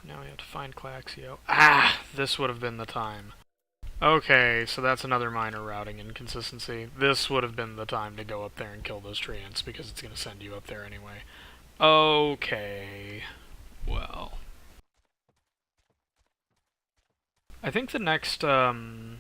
Now we have to find Claxio. Ah! This would have been the time. Okay, so that's another minor routing inconsistency. This would have been the time to go up there and kill those treants, because it's going to send you up there anyway. Okay. Well. I think the next, the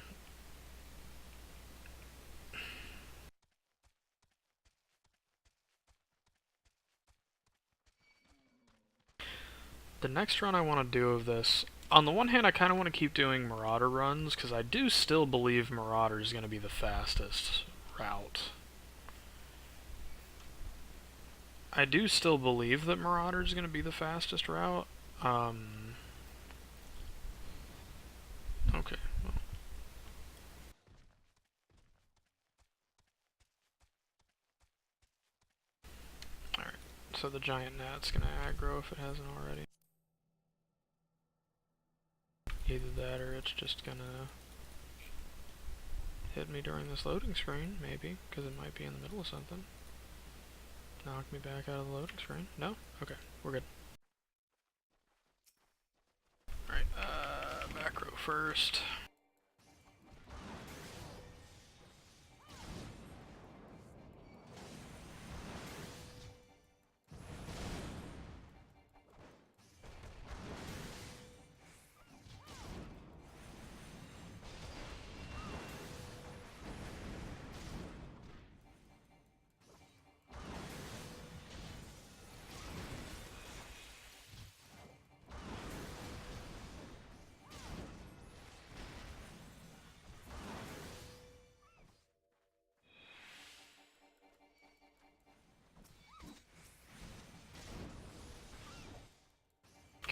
next run I want to do of this, on the one hand I kind of want to keep doing Marauder runs, because I do still believe Marauder is going to be the fastest route. I do still believe that Marauder is going to be the fastest route. Okay. Well. Alright, so the giant gnat's going to aggro if it hasn't already. Either that or it's just going to hit me during this loading screen, maybe, because it might be in the middle of something. Knock me back out of the loading screen. No? Okay, we're good. Alright, back row first.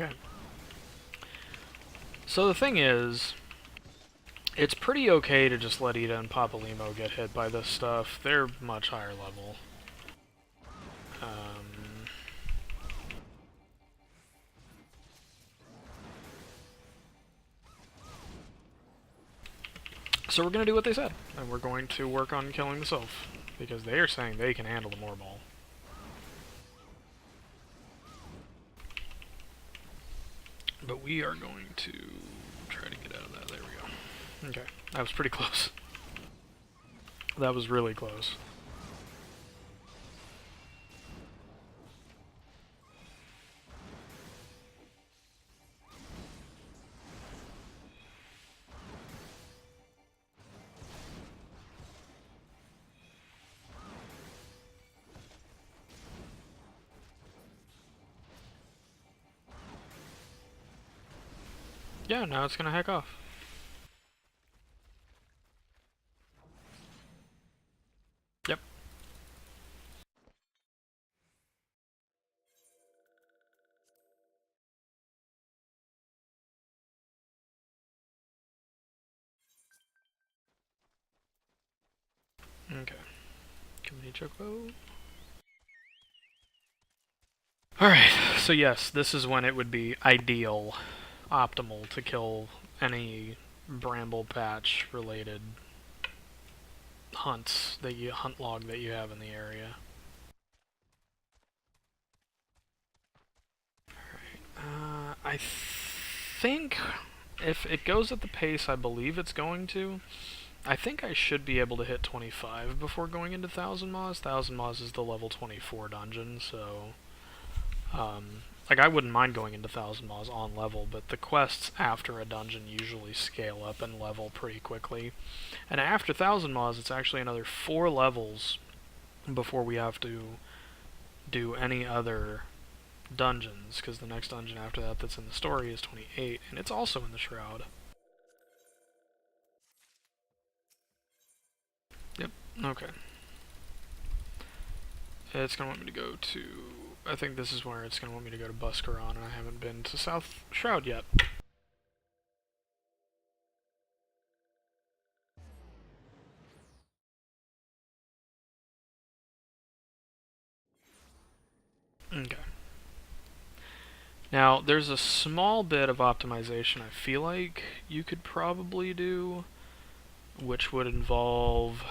Okay. So the thing is, it's pretty okay to just let Ida and Papalimo get hit by this stuff. They're much higher level. So we're going to do what they said, and we're going to work on killing the Sylph, because they are saying they can handle the Moorball. But we are going to try to get out of that. There we go. Okay, that was pretty close. That was really close. Yeah, now it's gonna hack off. Yep. Okay. Community chocobo. Alright, so yes, this is when it would be ideal, optimal to kill any bramble patch related hunt log that you have in the area. Alright, I think if it goes at the pace I believe it's going to, I think I should be able to hit 25 before going into Thousand Maws. Thousand Maws is the level 24 dungeon, so... like, I wouldn't mind going into Thousand Maws on level, but the quests after a dungeon usually scale up and level pretty quickly. And after Thousand Maws, it's actually another 4 levels before we have to do any other dungeons, because the next dungeon after that that's in the story is 28, and it's also in the Shroud. Yep, okay. It's going to want me to go to... I think this is where it's going to want me to go to Buscaron, and I haven't been to South Shroud yet. Okay. Now, there's a small bit of optimization I feel like you could probably do, which would involve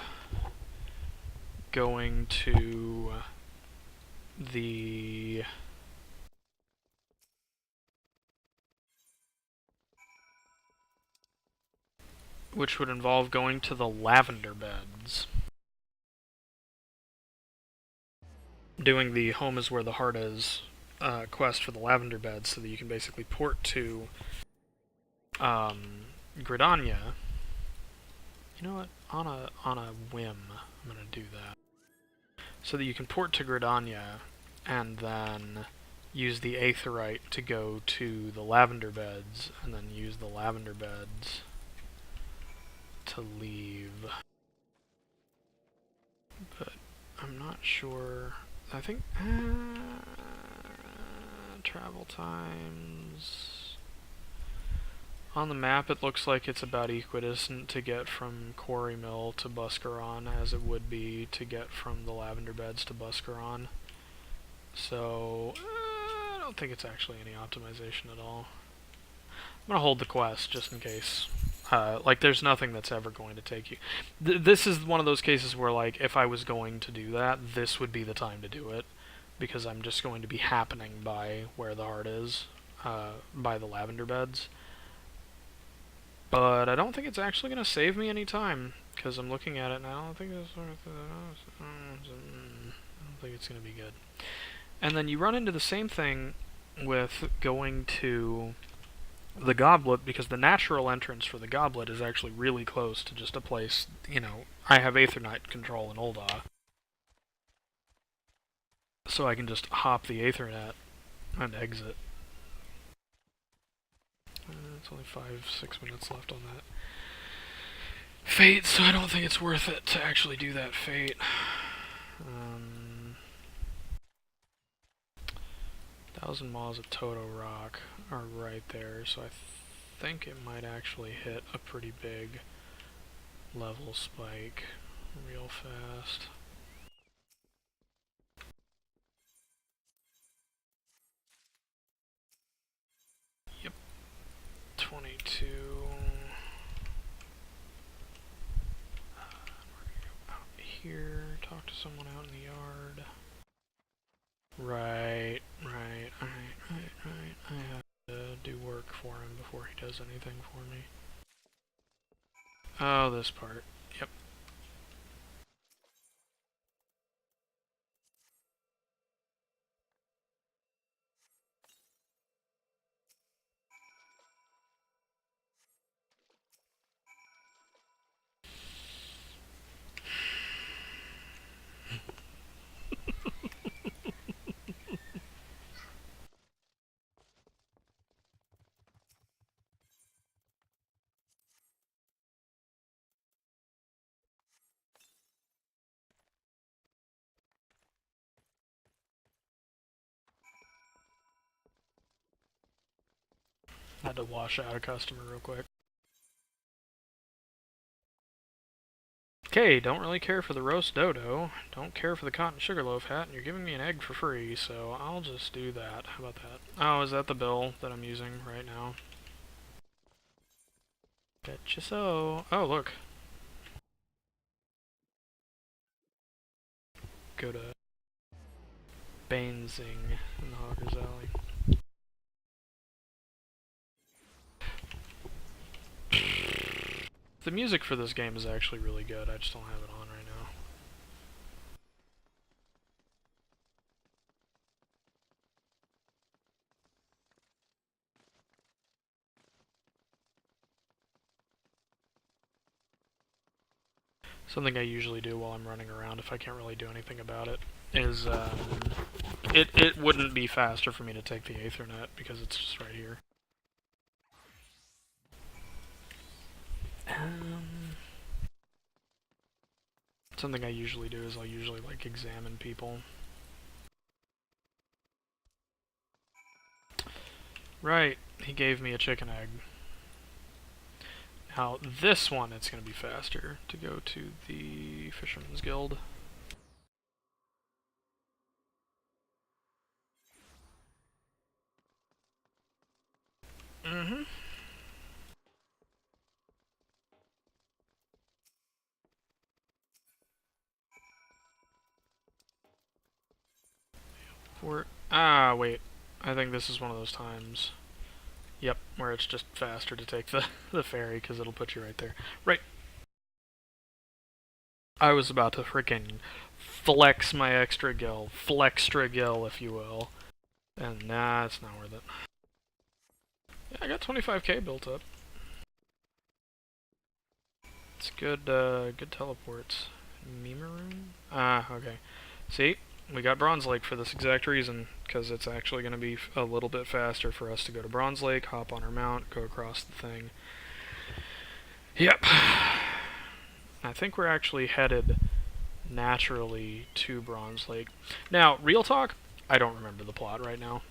going to the... which would involve going to the Lavender Beds. Doing the Home is Where the Heart Is quest for the Lavender Beds, so that you can basically port to Gridania. You know what? On a whim, I'm gonna do that. So that you can port to Gridania, and then use the Aetherite to go to the Lavender Beds, and then use the Lavender Beds to leave. But I'm not sure. I think travel times on the map, it looks like it's about equidistant to get from Quarry Mill to Buscaron as it would be to get from the Lavender Beds to Buscaron. So I don't think it's actually any optimization at all. I'm gonna hold the quest just in case. Like, there's nothing that's ever going to take you. This is one of those cases where, like, if I was going to do that, this would be the time to do it, because I'm just going to be happening by where the heart is, by the Lavender Beds. But I don't think it's actually going to save me any time, because I'm looking at it now. I don't think it's worth it. I don't think it's going to be good. And then you run into the same thing with going to the Goblet, because the natural entrance for the Goblet is actually really close to just a place, you know, I have Aetherite control in Ul'dah. So I can just hop the Aethernet and exit. It's only 5-6 minutes left on that fate, so I don't think it's worth it to actually do that fate. Thousand Maws of Toto-Rak are right there, so I think it might actually hit a pretty big level spike real fast. Yep. 22. We're gonna go out here, talk to someone out in the yard. Right. I have to do work for him before he does anything for me. Oh, this part. Yep. Had to wash out a customer real quick. Okay, don't really care for the roast dodo, don't care for the cotton sugarloaf hat, and you're giving me an egg for free, so I'll just do that. How about that? Oh, is that the bill that I'm using right now? Betcha so. Oh, look. Go to Bainsing in the Hawker's Alley. The music for this game is actually really good, I just don't have it on right now. Something I usually do while I'm running around, if I can't really do anything about it, is it wouldn't be faster for me to take the Ethernet because it's just right here. Something I usually do is I'll usually like examine people. Right, he gave me a chicken egg. Now this one, it's going to be faster to go to the Fisherman's Guild. Mm-hmm. Wait. I think this is one of those times. Yep, where it's just faster to take the ferry, because it'll put you right there. Right. I was about to frickin' flex my extra gil. Flextra gil, if you will. And nah, it's not worth it. Yeah, I got 25k built up. It's good, good teleports. Memeroon? Okay. See? We got Bronze Lake for this exact reason, because it's actually going to be a little bit faster for us to go to Bronze Lake, hop on our mount, go across the thing. Yep. I think we're actually headed naturally to Bronze Lake. Now, real talk, I don't remember the plot right now.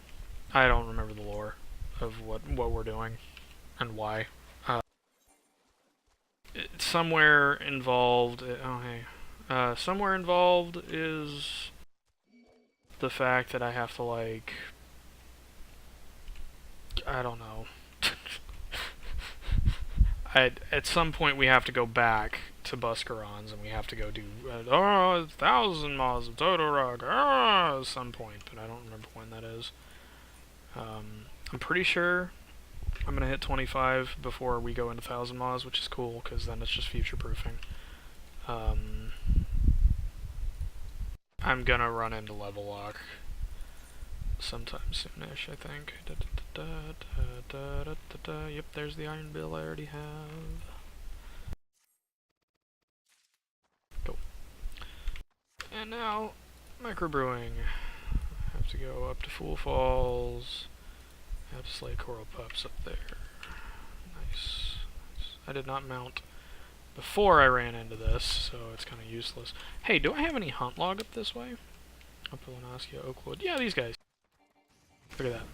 I don't remember the lore of what we're doing and why. Somewhere involved... somewhere involved is the fact that I have to, like... I don't know. At some point we have to go back to Buscarons and we have to go do Thousand Maws of Toto-Rak at some point, but I don't remember when that is. I'm pretty sure I'm gonna hit 25 before we go into Thousand Maws, which is cool because then it's just future-proofing. I'm gonna run into level lock sometime soonish, I think. Yep, there's the iron bill I already have. Cool. And now, microbrewing. Have to go up to Fool Falls. Have to slay coral pups up there. Nice. I did not mount before I ran into this, so it's kind of useless. Hey, do I have any hunt log up this way? Up to Lanaskia, Oakwood. Yeah, these guys. Look at that.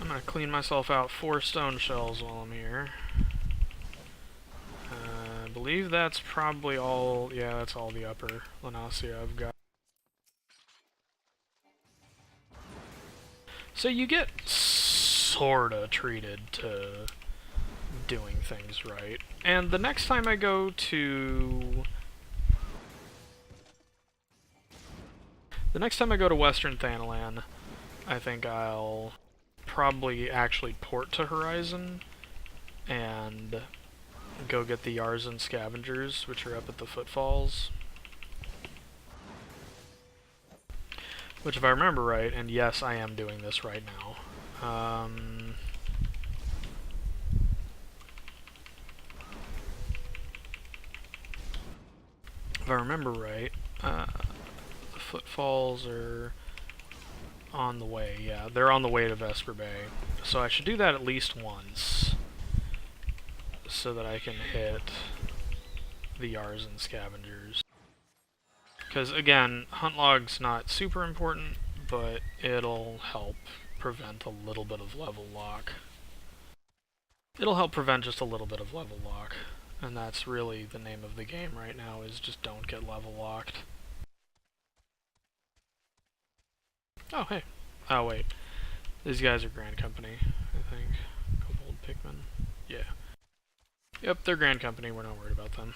I'm gonna clean myself out 4 stone shells while I'm here. I believe that's probably all... Yeah, that's all the upper Lanaskia I've got. So you get sorta treated to doing things right. And the next time I go to... Western Thanalan, I think I'll probably actually port to Horizon and go get the Yarzan Scavengers, which are up at the Footfalls. Which, if I remember right, and yes, I am doing this right now, if I remember right, the Footfalls are on the way, yeah, they're on the way to Vesper Bay. So I should do that at least once, so that I can hit the Yarzan Scavengers. Because, again, hunt log's not super important, but it'll help prevent a little bit of level lock. It'll help prevent just a little bit of level lock. And that's really the name of the game right now, is just don't get level locked. Oh, hey. Oh, wait. These guys are Grand Company, I think. Kobold Pikmin. Yeah. Yep, they're Grand Company, we're not worried about them.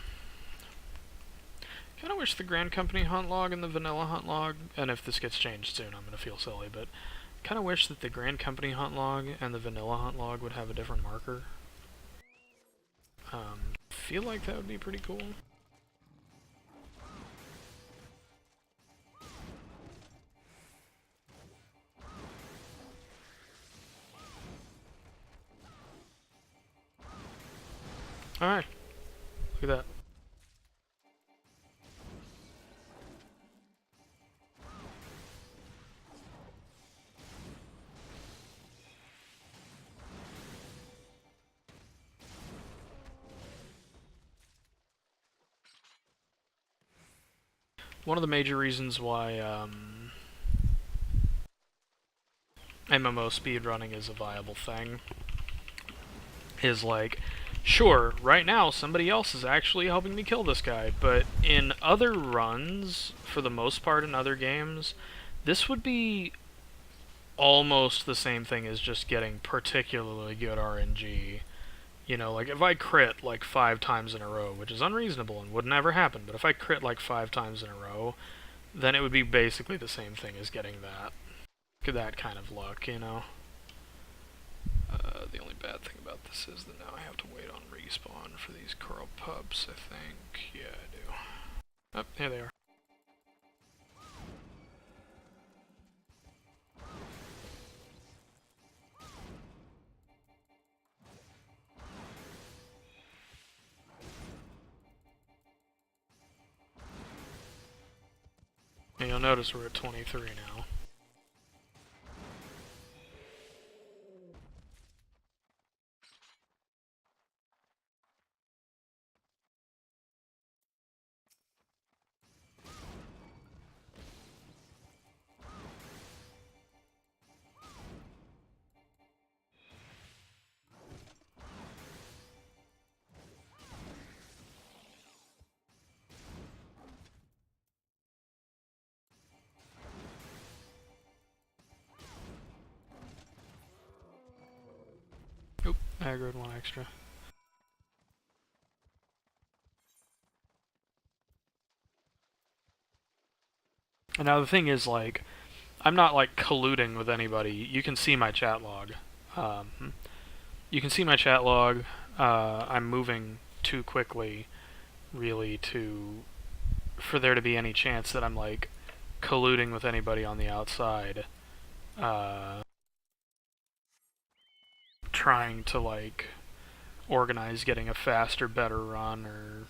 Kinda wish the Grand Company hunt log and the vanilla hunt log, and if this gets changed soon I'm gonna feel silly, but kinda wish that the Grand Company hunt log and the vanilla hunt log would have a different marker. Feel like that would be pretty cool. Alright. Look at that. One of the major reasons why MMO speedrunning is a viable thing is like, sure, right now somebody else is actually helping me kill this guy, but in other runs, for the most part in other games, this would be almost the same thing as just getting particularly good RNG. You know, like if I crit like 5 times in a row, which is unreasonable and would never happen, but if I crit like 5 times in a row, then it would be basically the same thing as getting that kind of luck, you know? The only bad thing about this is that now I have to wait on respawn for these coral pups, I think. Yeah, I do. Oh, here they are. And you'll notice we're at 23 now. Oop, aggroed one extra. And now the thing is, like, I'm not, like, colluding with anybody. You can see my chat log. You can see my chat log. I'm moving too quickly, really, for there to be any chance that I'm, like, colluding with anybody on the outside. Trying to, like, organize getting a faster, better run, or,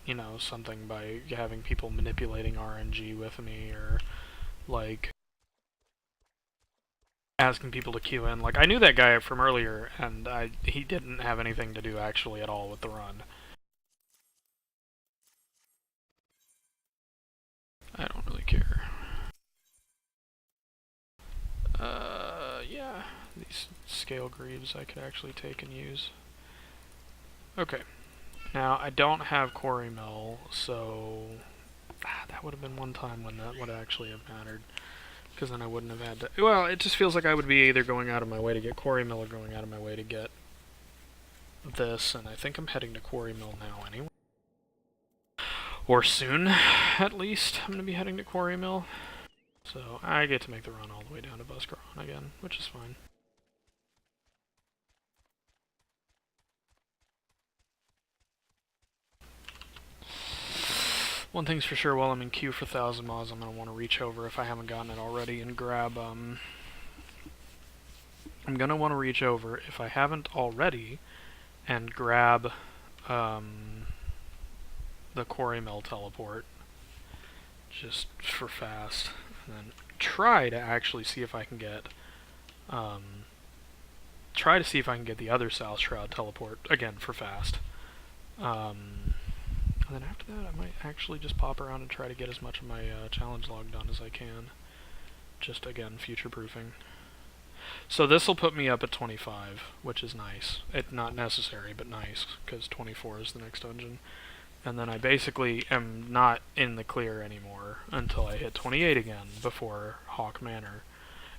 you know, something by having people manipulating RNG with me, or, like, asking people to queue in. Like, I knew that guy from earlier, and he didn't have anything to do, actually, at all with the run. I don't really care. Yeah, these scale greaves I could actually take and use. Okay. Now, I don't have quarry mill, so that would have been one time when that would actually have mattered. Because then I wouldn't have had to... Well, it just feels like I would be either going out of my way to get quarry mill or going out of my way to get this, and I think I'm heading to quarry mill now anyway. Or soon, at least, I'm going to be heading to quarry mill. So I get to make the run all the way down to Buscaron again, which is fine. One thing's for sure, while I'm in queue for Thousand Maws, I'm going to want to reach over, if I haven't gotten it already, and grab, I'm going to want to reach over, if I haven't already, and grab, the quarry mill teleport, just for fast, and then try to actually see if I can get, the other South Shroud teleport, again, for fast. And then after that, I might actually just pop around and try to get as much of my challenge log done as I can. Just, again, future-proofing. So this will put me up at 25, which is nice. Not necessary, but nice, because 24 is the next dungeon. And then I basically am not in the clear anymore until I hit 28 again, before Haukke Manor.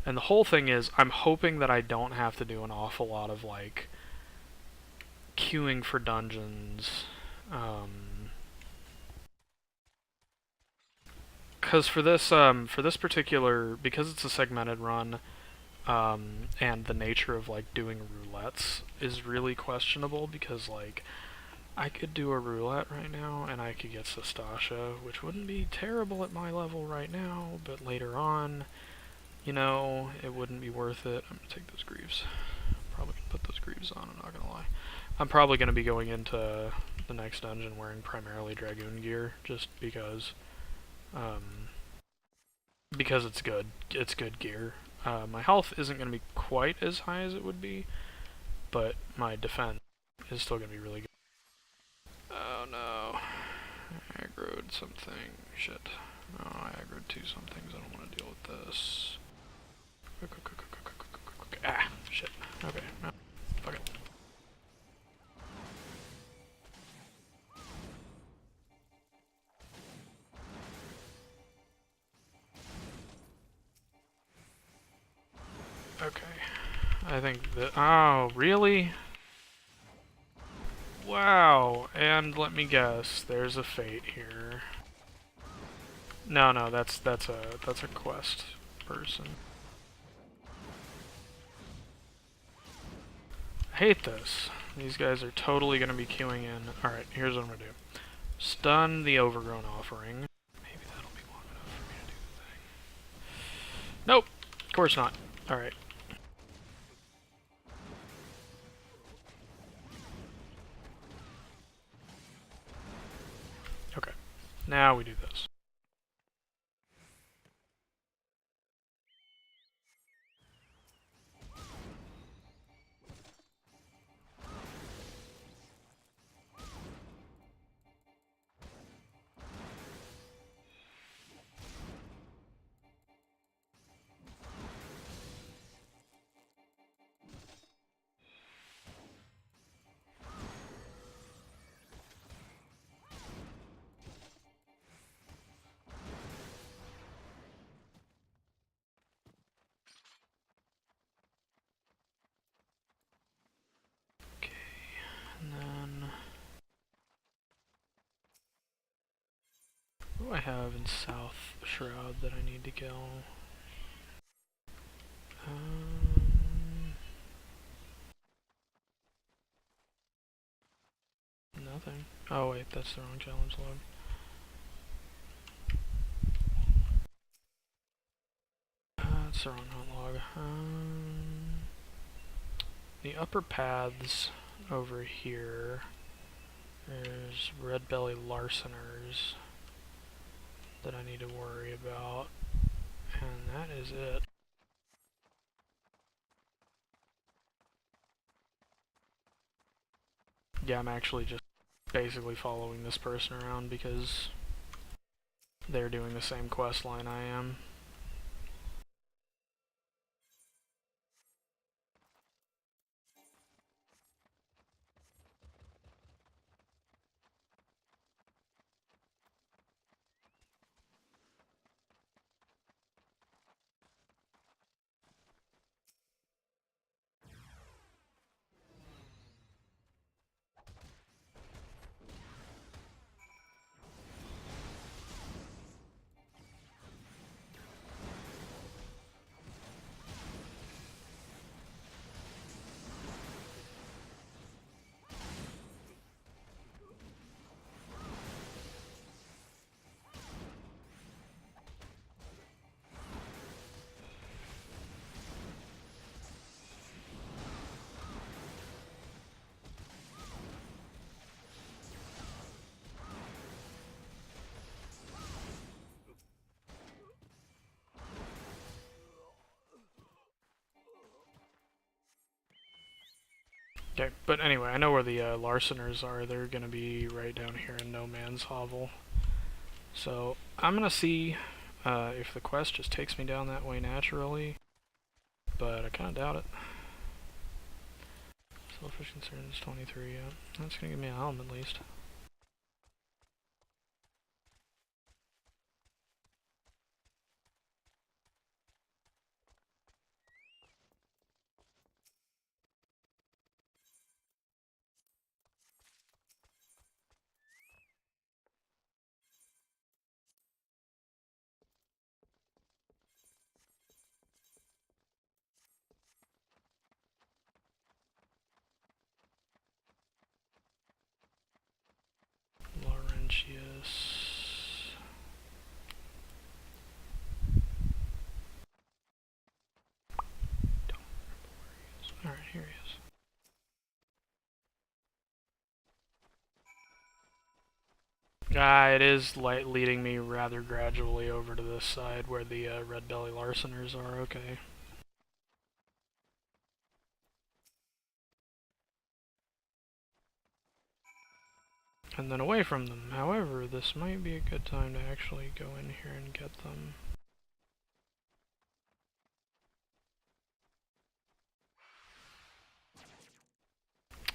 And the whole thing is, I'm hoping that I don't have to do an awful lot of, like, queuing for dungeons, because for this particular, because it's a segmented run, and the nature of, like, doing roulettes is really questionable, because, like, I could do a roulette right now, and I could get Sastasha, which wouldn't be terrible at my level right now, but later on, you know, it wouldn't be worth it. I'm gonna take those Greaves. Probably gonna put those Greaves on, I'm not gonna lie. I'm probably gonna be going into the next dungeon wearing primarily Dragoon gear, just because it's good. It's good gear. My health isn't gonna be quite as high as it would be, but my defense is still gonna be really good. Oh no. I aggroed something. Shit. Oh, I aggroed two somethings. I don't want to deal with this. Ah, shit. Okay, no. Fuck it. Okay. I think that. Oh, really? Wow. And let me guess. There's a fate here. No, no, that's a quest person. I hate this. These guys are totally gonna be queuing in. Alright, here's what I'm gonna do. Stun the Overgrown Offering. Maybe that'll be long enough for me to do the thing. Nope! Of course not. Alright. Okay. Now we do this. Okay. And then... what do I have in South Shroud that I need to kill? Nothing. Oh wait, that's the wrong challenge log. That's the wrong hunt log. The upper paths over here. There's red belly larceners that I need to worry about, and that is it. Yeah, I'm actually just basically following this person around because they're doing the same quest line I am. Okay, but anyway, I know where the larceners are. They're gonna be right down here in No Man's Hovel. So I'm gonna see if the quest just takes me down that way naturally, but I kind of doubt it. Selfish concerns 23. Yeah, that's gonna give me a helm at least. It is leading me rather gradually over to this side where the red belly larceners are. Okay. And then away from them. However, this might be a good time to actually go in here and get them.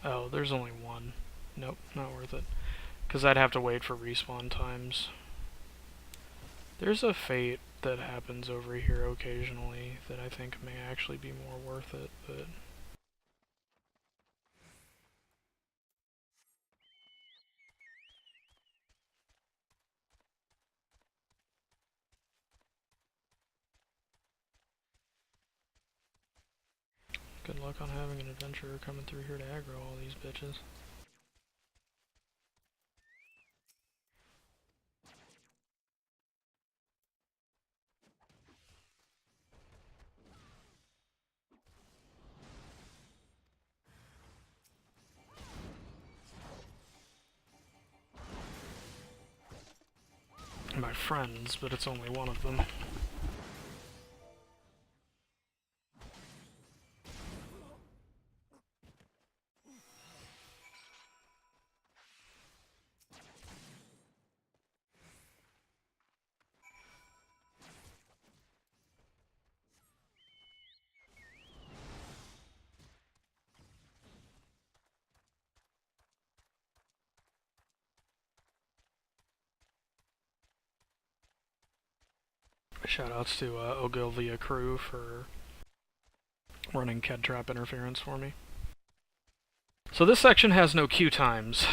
Oh, there's only one. Nope, not worth it. Because I'd have to wait for respawn times. There's a fate that happens over here occasionally that I think may actually be more worth it, but... Good luck on having an adventurer coming through here to aggro all these bitches. My friends, but it's only one of them. Shoutouts to Ogilvia crew for running Ked Trap interference for me. So this section has no queue times,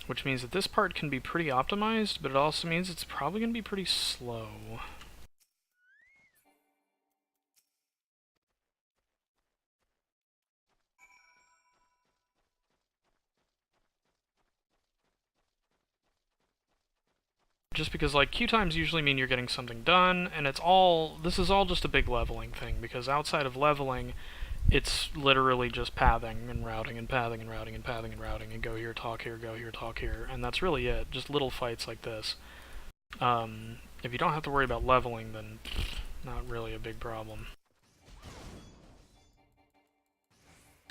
which means that this part can be pretty optimized, but it also means it's probably going to be pretty slow. Just because, like, queue times usually mean you're getting something done, and this is all just a big leveling thing, because outside of leveling, it's literally just pathing and routing and pathing and routing and pathing and routing, and go here, talk here, go here, talk here, and that's really it. Just little fights like this. If you don't have to worry about leveling, then not really a big problem.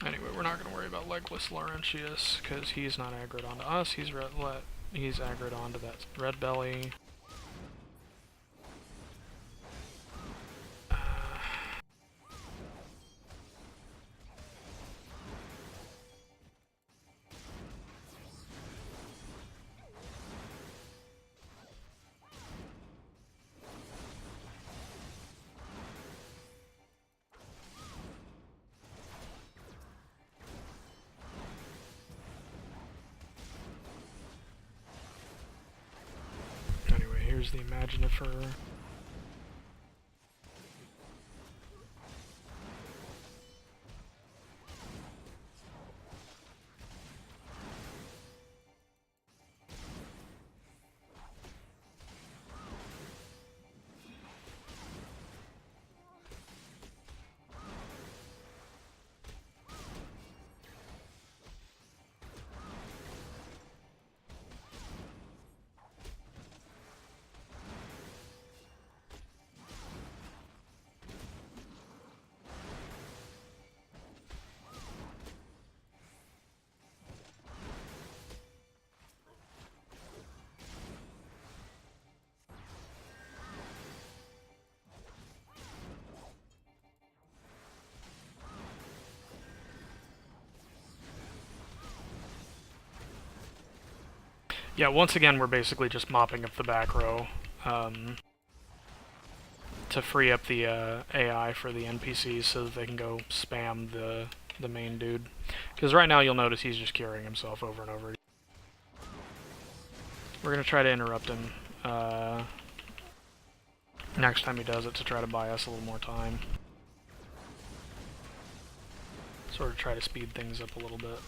Anyway, we're not going to worry about Legless Laurentius, because he's not aggroed onto us, he's aggroed onto that red belly. Here's the Imaginifer. Yeah, once again, we're basically just mopping up the back row to free up the AI for the NPCs so that they can go spam the main dude. Because right now you'll notice he's just curing himself over and over. We're going to try to interrupt him next time he does it to try to buy us a little more time. Sort of try to speed things up a little bit.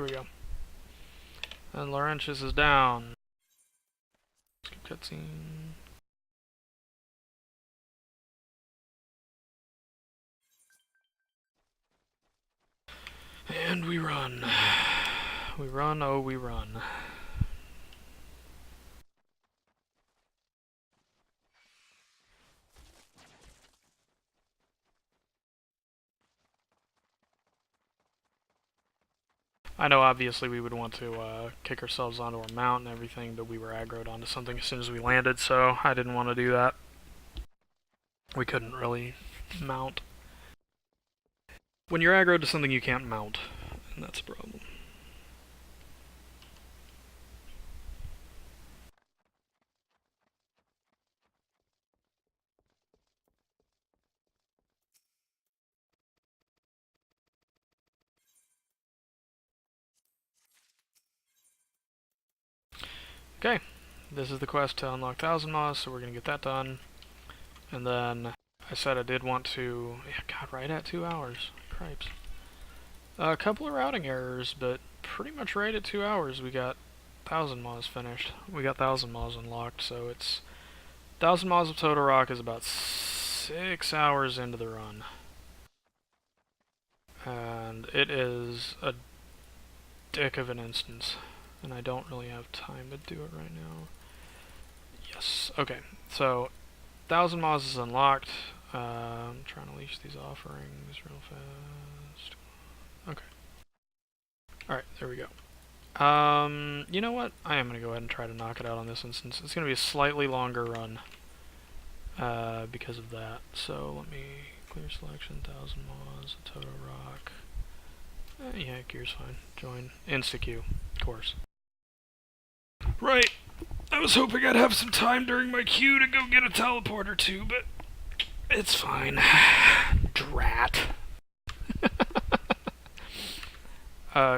There we go. And Laurentius is down. Skip cutscene. And we run. We run, oh we run. I know obviously we would want to kick ourselves onto our mount and everything, but we were aggroed onto something as soon as we landed, so I didn't want to do that. We couldn't really mount. When you're aggroed to something you can't mount, and that's a problem. Okay, this is the quest to unlock Thousand Maws, so we're going to get that done. And then I said I did want to... Yeah, God, right at 2 hours. Cripes. A couple of routing errors, but pretty much right at 2 hours we got Thousand Maws finished. We got Thousand Maws unlocked, so it's... Thousand Maws of Toto-Rak is about 6 hours into the run. And it is a dick of an instance. And I don't really have time to do it right now. Yes, okay. So, Thousand Maws is unlocked. I'm trying to leash these offerings real fast. Okay. Alright, there we go. You know what? I am going to go ahead and try to knock it out on this instance. It's going to be a slightly longer run because of that. So let me clear selection, Thousand Maws, Toto-Rak. Yeah, gear's fine. Join. Insta-queue, of course. Right. I was hoping I'd have some time during my queue to go get a teleporter too, but it's fine. Drat.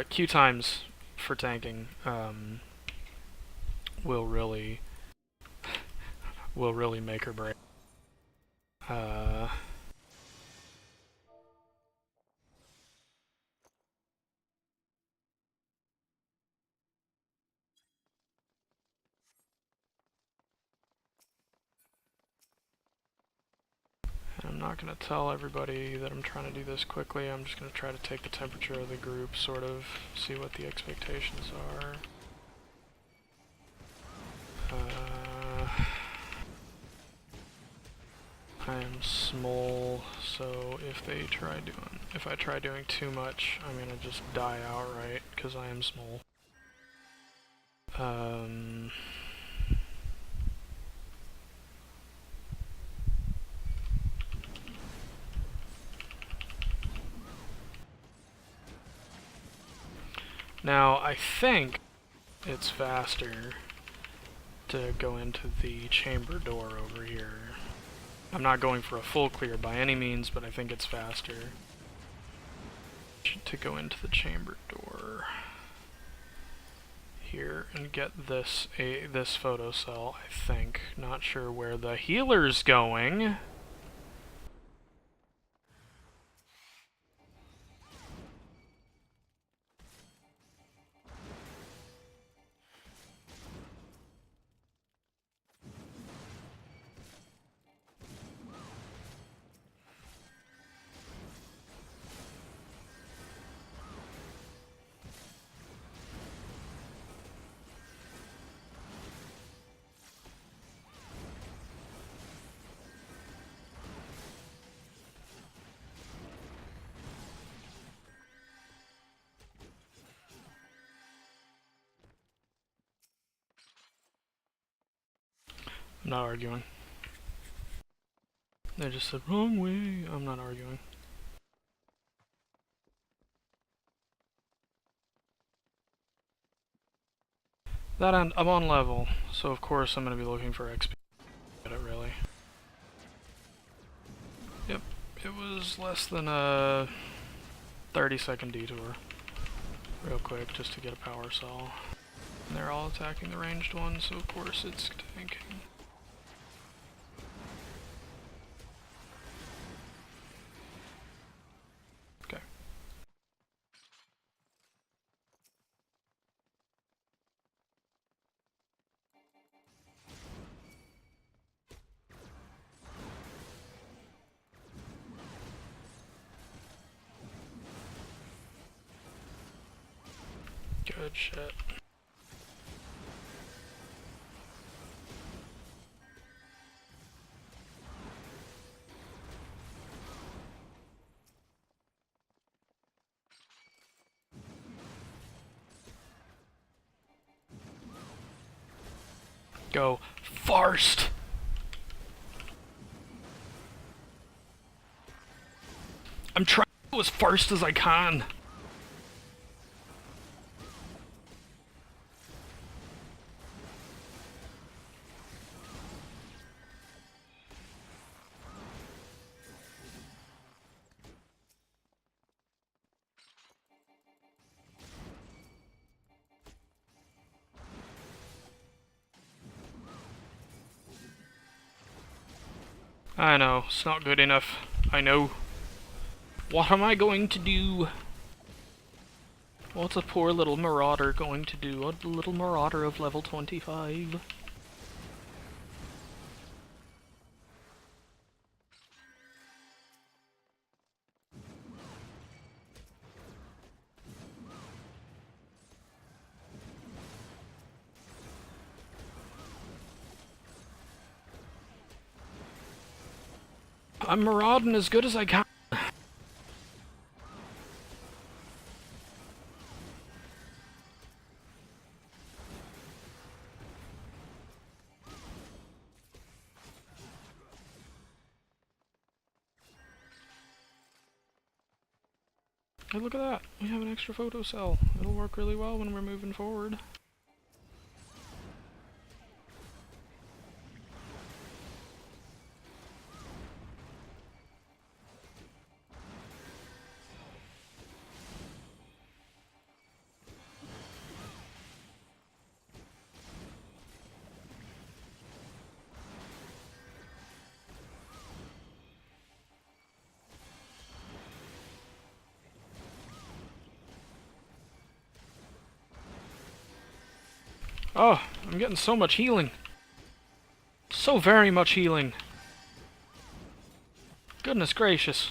Queue times for tanking will really make or break. I'm not going to tell everybody that I'm trying to do this quickly. I'm just going to try to take the temperature of the group, sort of see what the expectations are. I am small, so if I try doing too much, I'm going to just die outright, because I am small. Now, I think it's faster to go into the chamber door over here. I'm not going for a full clear by any means, but I think it's faster to go into the chamber door here and get this photo cell, I think. Not sure where the healer's going. I'm not arguing. They just said, wrong way. I'm not arguing. That end, I'm on level, so of course I'm going to be looking for XP. Really. Yep, it was less than a 30-second detour. Real quick, just to get a power cell. And they're all attacking the ranged one, so of course it's tanking. Okay. good shit. Go first. I'm trying to go as fast as I can. I know, it's not good enough. I know. What am I going to do? What's a poor little marauder going to do? A little marauder of level 25. I'm marauding as good as I can. Hey, look at that. We have an extra photo cell. It'll work really well when we're moving forward. Oh, I'm getting so much healing. So very much healing. Goodness gracious.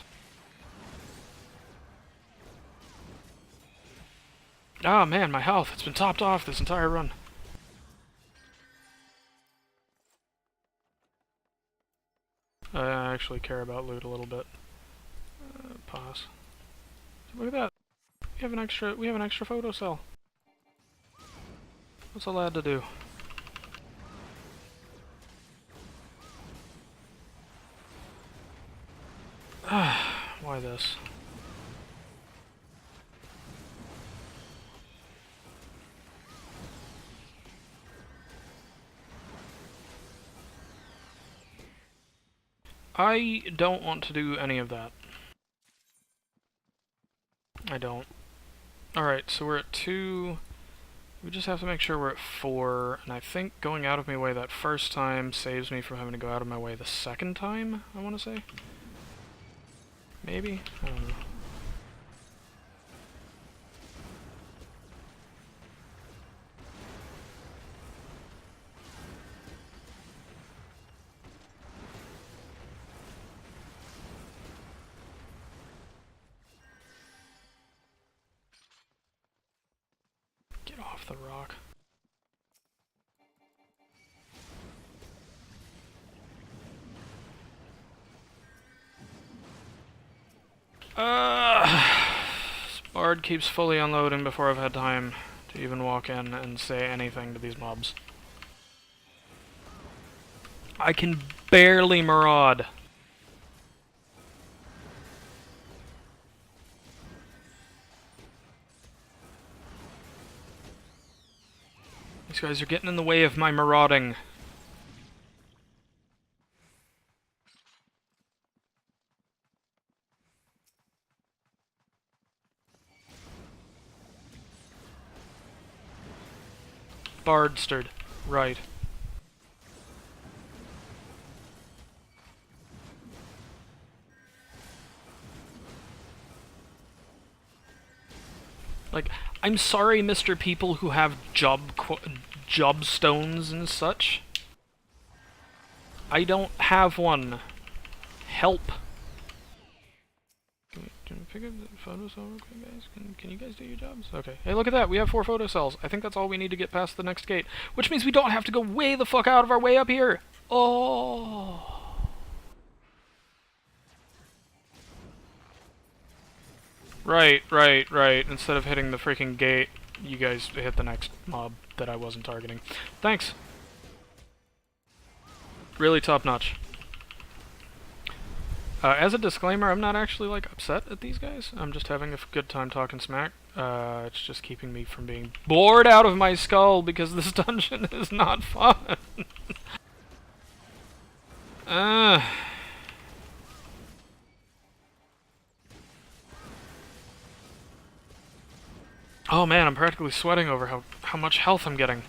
Ah, man, my health. It's been topped off this entire run. I actually care about loot a little bit. Pause. Look at that. We have an extra photo cell. What's a lad to do? Why this? I don't want to do any of that. I don't. Alright, so we're at 2... We just have to make sure we're at 4, and I think going out of my way that first time saves me from having to go out of my way the second time, I want to say? Maybe? I don't know. Get off the rock. Bard keeps fully unloading before I've had time to even walk in and say anything to these mobs. I can barely maraud. These guys are getting in the way of my marauding. Bardstered. Right. Like, I'm sorry, Mr. People who have job stones and such. I don't have one. Help. pick up the photo cell real quick, guys? Can you guys do your jobs? Okay. Hey, look at that. We have 4 photo cells. I think that's all we need to get past the next gate. Which means we don't have to go way the fuck out of our way up here. Oh. Right. Instead of hitting the freaking gate, you guys hit the next mob that I wasn't targeting. Thanks. Really top notch. As a disclaimer, I'm not actually, like, upset at these guys. I'm just having a good time talking smack. It's just keeping me from being bored out of my skull because this dungeon is not fun. Oh man, I'm practically sweating over how much health I'm getting.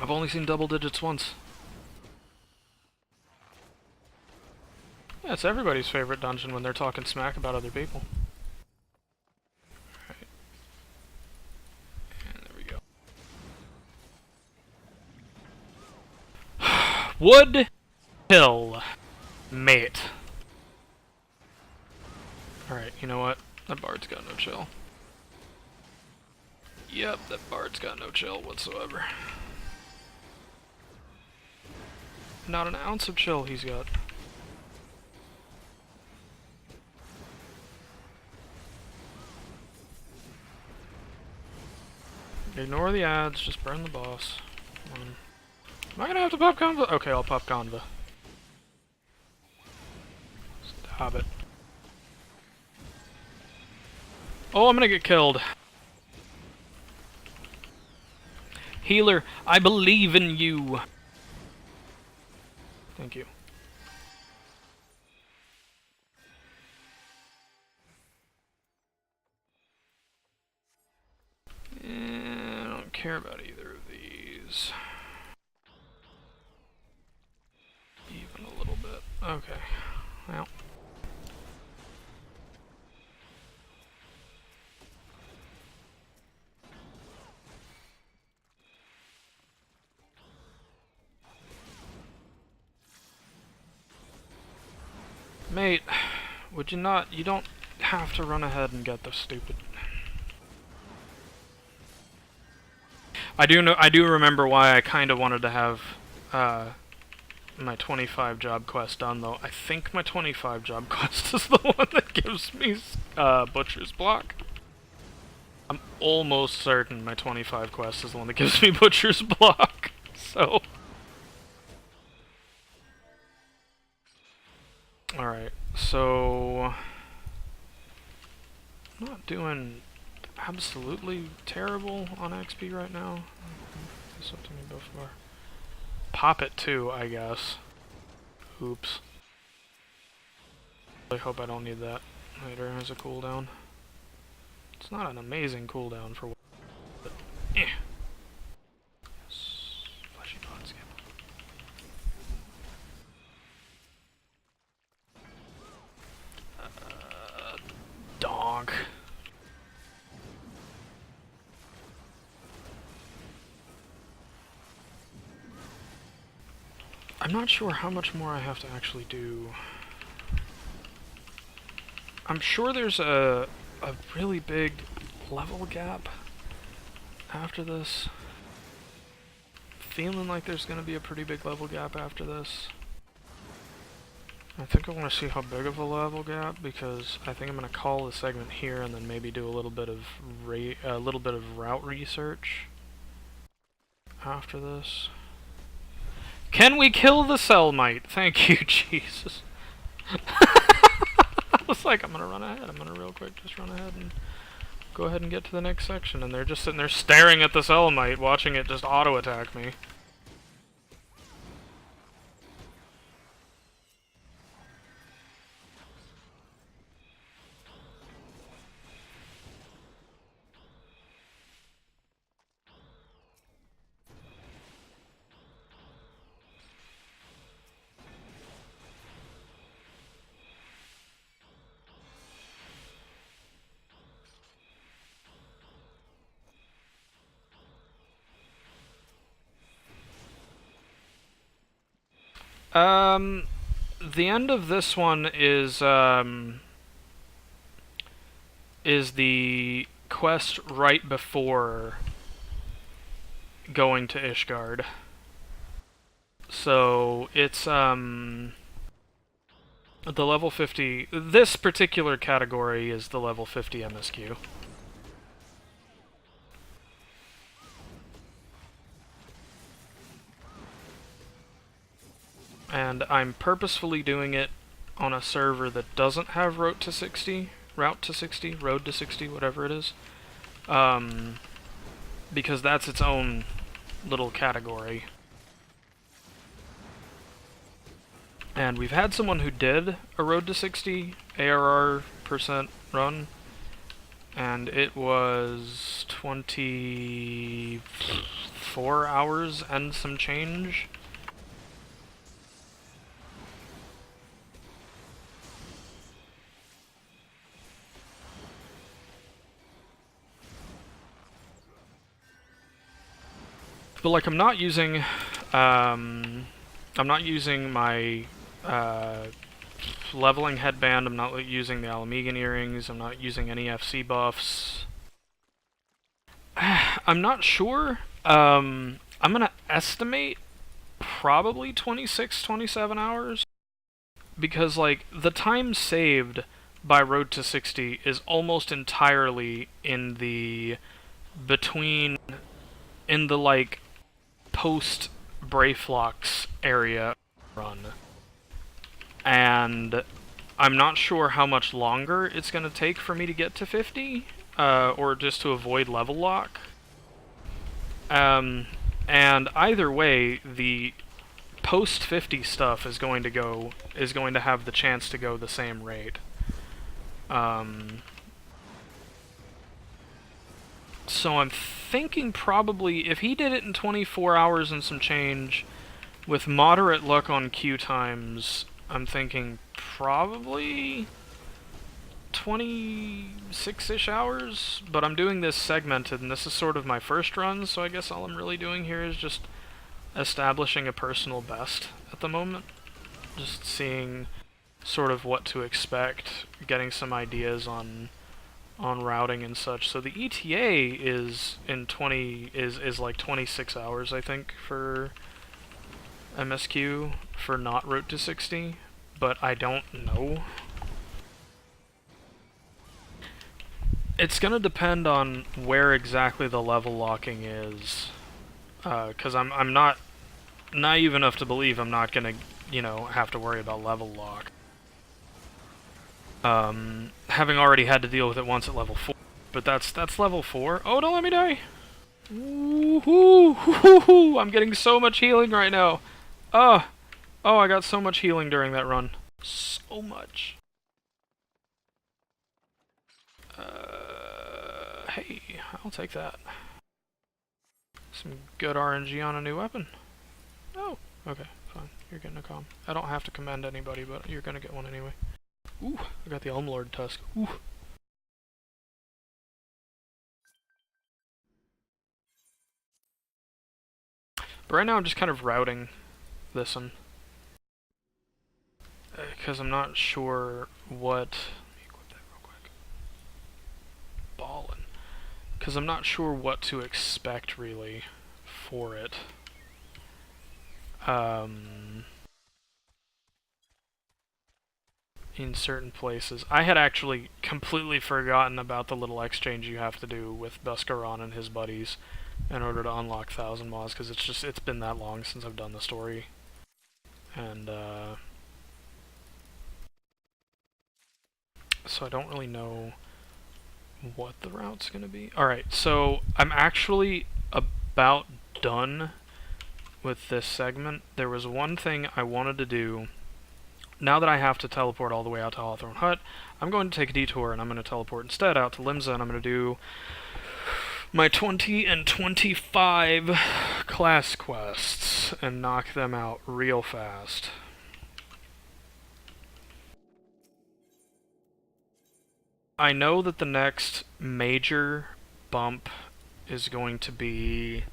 I've only seen double digits once. Yeah, it's everybody's favorite dungeon when they're talking smack about other people. Alright. And there we go. Wood Hill. Mate. Alright, you know what? That bard's got no chill. Yep, that bard's got no chill whatsoever. Not an ounce of chill he's got. Ignore the ads, just burn the boss. Come on. Am I gonna have to pop Conva? Okay, I'll pop Conva. Stop it. Oh, I'm gonna get killed. Healer, I believe in you. Thank you. I don't care about either of these. Even a little bit. Okay. Well. Mate, would you not? You don't have to run ahead and get this stupid. I do remember why I kind of wanted to have my 25 job quest done, though. I think my 25 job quest is the one that gives me Butcher's Block. I'm almost certain my 25 quest is the one that gives me Butcher's Block. So. Alright, so. I'm not doing absolutely terrible on XP right now. That's something to go for. Pop it too, I guess. Oops. I hope I don't need that later as a cooldown. It's not an amazing cooldown for what, but eh. Fleshy pot skip. Donk. I'm not sure how much more I have to actually do. I'm sure there's a really big level gap after this. Feeling like there's going to be a pretty big level gap after this. I think I want to see how big of a level gap, because I think I'm going to call the segment here and then maybe do a little bit of route research after this. Can we kill the Cellmite? Thank you, Jesus. I was like, I'm gonna run ahead. I'm gonna real quick just run ahead and go ahead and get to the next section. And they're just sitting there staring at the Cellmite, watching it just auto-attack me. The end of this one is the quest right before going to Ishgard. So it's the level 50. This particular category is the level 50 MSQ. And I'm purposefully doing it on a server that doesn't have Route to 60, Road to 60, whatever it is. Because that's its own little category. And we've had someone who did a Road to 60 ARR % run, and it was 24 hours and some change. But like, I'm not using my leveling headband, I'm not using the Alamegan earrings, I'm not using any FC buffs. I'm not sure. I'm gonna estimate probably 26, 27 hours. Because, like, the time saved by Road to 60 is almost entirely in the like, post-Brayflox area run. And I'm not sure how much longer it's going to take for me to get to 50, or just to avoid level lock. And either way, the post-50 stuff is going to have the chance to go the same rate. So I'm thinking probably, if he did it in 24 hours and some change, with moderate luck on queue times, I'm thinking probably 26-ish hours, but I'm doing this segmented, and this is sort of my first run, so I guess all I'm really doing here is just establishing a personal best at the moment. Just seeing sort of what to expect, getting some ideas on routing and such. So the ETA is like 26 hours, I think, for MSQ for not Route to 60, but I don't know. It's gonna depend on where exactly the level locking is, because I'm not naive enough to believe I'm not gonna, have to worry about level lock. Having already had to deal with it once at level 4, but that's level 4. Oh, don't let me die! Woohoo! I'm getting so much healing right now. Oh, I got so much healing during that run. So much. Hey, I'll take that. Some good RNG on a new weapon. Oh, okay, fine. You're getting a comm. I don't have to commend anybody, but you're gonna get one anyway. Ooh, I got the Elmlord Tusk. Ooh. But right now I'm just kind of routing this one. Because I'm not sure what... Let me equip that real quick. Ballin'. Because I'm not sure what to expect, really, for it. In certain places. I had actually completely forgotten about the little exchange you have to do with Buscaron and his buddies in order to unlock Thousand Maws, because it's been that long since I've done the story. And, so I don't really know what the route's gonna be. Alright, so I'm actually about done with this segment. There was one thing I wanted to do. Now that I have to teleport all the way out to Hawthorne Hut, I'm going to take a detour, and I'm going to teleport instead out to Limsa, and I'm going to do my 20 and 25 class quests and knock them out real fast. I know that the next major bump is going to be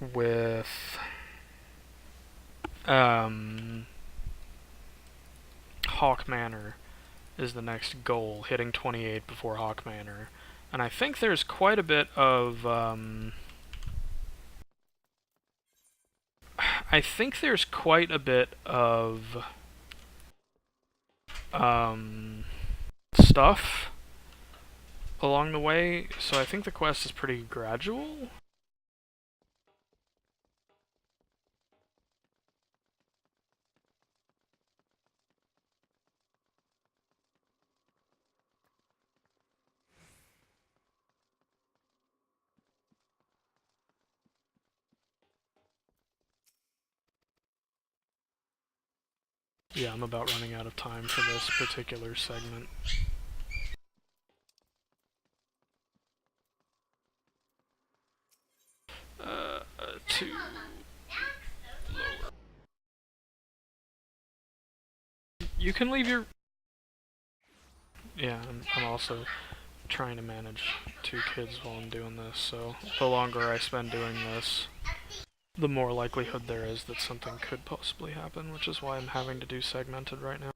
with Haukke Manor is the next goal, hitting 28 before Haukke Manor. And I think there's quite a bit of, stuff along the way, so I think the quest is pretty gradual. Yeah, I'm about running out of time for this particular segment. Two lower. You can leave your... Yeah, I'm also trying to manage 2 kids while I'm doing this, so the longer I spend doing this, the more likelihood there is that something could possibly happen, which is why I'm having to do segmented right now.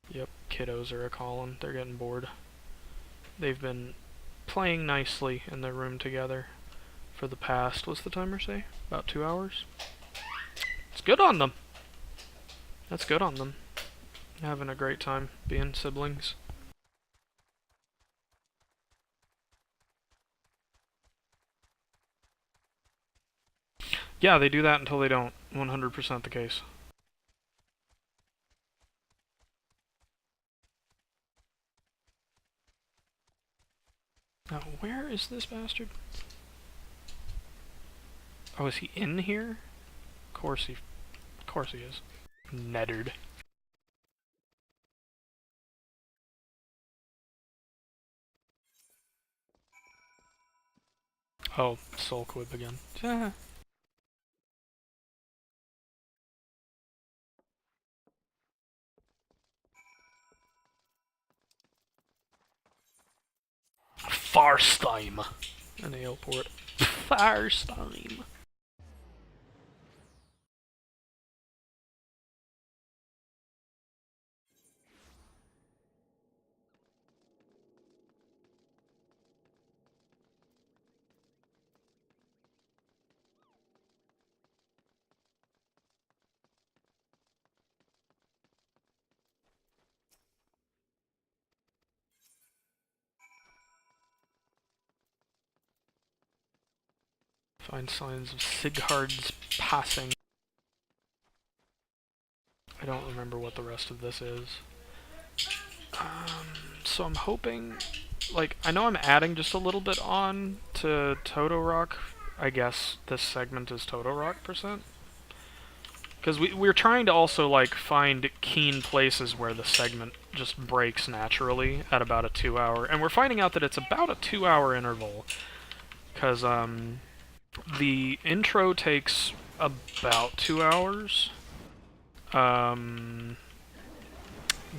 Yep, kiddos are a-callin'. They're getting bored. They've been playing nicely in their room together for the past, what's the timer say? About 2 hours? It's good on them. That's good on them. Having a great time being siblings. Yeah, they do that until they don't. 100% the case. Now, where is this bastard? Oh, is he in here? Of course he is. Nettard. Oh, Soul Quib again. Farstein. An airport. Farstein. Find signs of Sighard's passing. I don't remember what the rest of this is. So I'm hoping... Like, I know I'm adding just a little bit on to Toto-Rak. I guess this segment is Toto-Rak %. Because we're trying to also, like, find keen places where the segment just breaks naturally at about a 2 hour. And we're finding out that it's about a 2 hour interval. Because, the intro takes about 2 hours.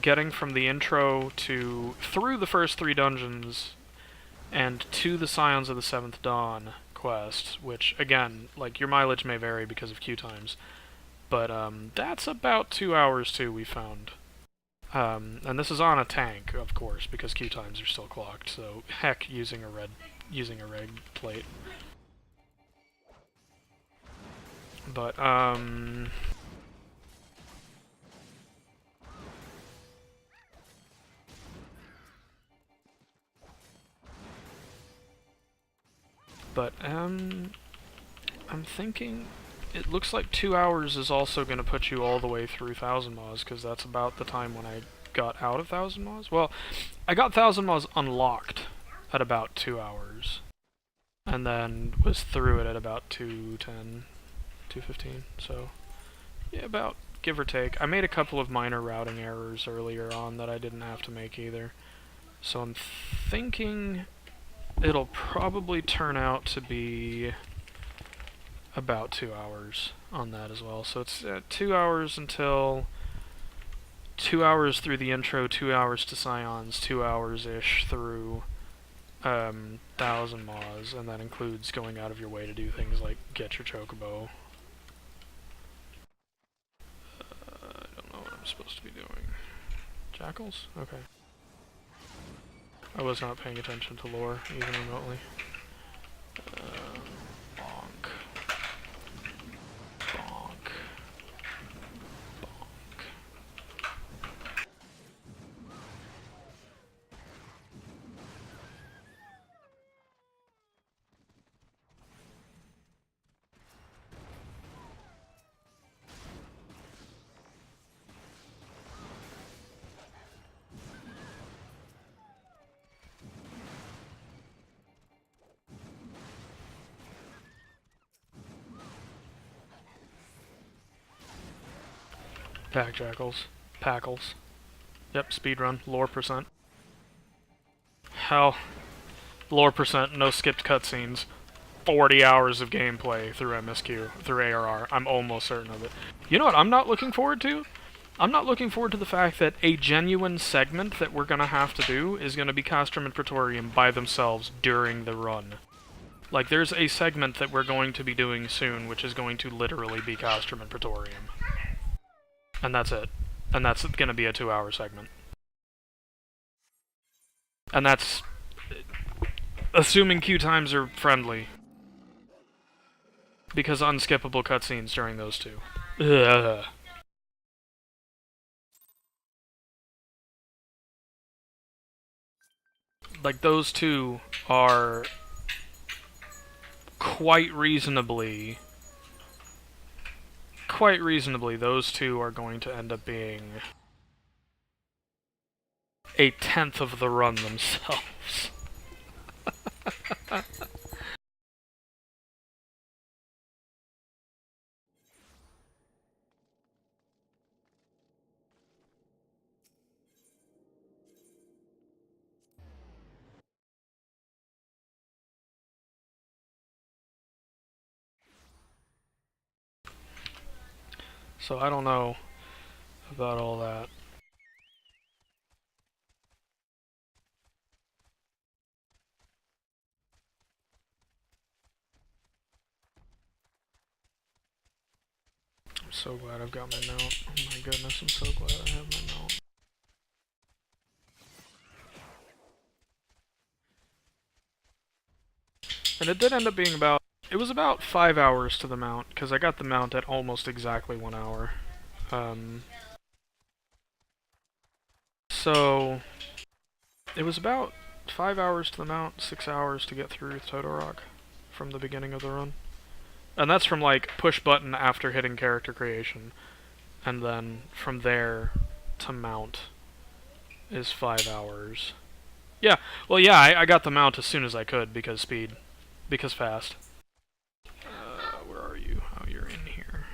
Getting from the intro through the first 3 dungeons and to the Scions of the Seventh Dawn quest, which, again, like, your mileage may vary because of queue times, but that's about 2 hours too, we found. And this is on a tank, of course, because queue times are still clocked, so heck, using a red plate. But I'm thinking it looks like 2 hours is also going to put you all the way through Thousand Maws, because that's about the time when I got out of Thousand Maws. Well, I got Thousand Maws unlocked at about 2 hours, and then was through it at about 2:10, 2:15, so yeah, about give or take. I made a couple of minor routing errors earlier on that I didn't have to make either, so I'm thinking it'll probably turn out to be about 2 hours on that as well. So it's 2 hours until 2 hours through the intro, 2 hours to Scions, 2 hours-ish through Thousand Maws, and that includes going out of your way to do things like get your chocobo. I don't know what I'm supposed to be doing. Jackals? Okay. I was not paying attention to lore, even remotely. Bonk. Bonk. Bonk. Pack jackals. Packles. Yep, speedrun. Lore percent. Hell. Lore percent, no skipped cutscenes. 40 hours of gameplay through MSQ, through ARR. I'm almost certain of it. You know what I'm not looking forward to? I'm not looking forward to the fact that a genuine segment that we're gonna have to do is gonna be Castrum and Praetorium by themselves during the run. Like, there's a segment that we're going to be doing soon, which is going to literally be Castrum and Praetorium. And that's it. And that's gonna be a 2-hour segment. And that's... assuming queue times are friendly. Because unskippable cutscenes during those two. Ugh. Like, those two are... quite reasonably, those two are going to end up being a tenth of the run themselves. So I don't know about all that. I'm so glad I've got my mount. Oh my goodness, I'm so glad I have my mount. And it did end up being about... it was about 5 hours to the mount, because I got the mount at almost exactly 1 hour. So... it was about 5 hours to the mount, 6 hours to get through Toto-Rak from the beginning of the run. And that's from, like, push button after hitting character creation. And then from there to mount is 5 hours. Yeah, well, yeah, I got the mount as soon as I could because speed. Because fast. Where are you? Oh, you're in here.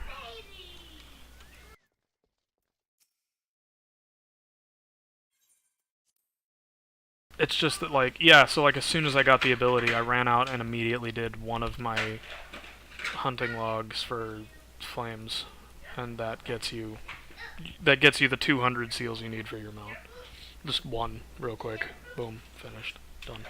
It's just that, like, yeah, so, like, as soon as I got the ability, I ran out and immediately did one of my hunting logs for flames. And that gets you the 200 seals you need for your mount. Just one, real quick. Boom, finished. Done.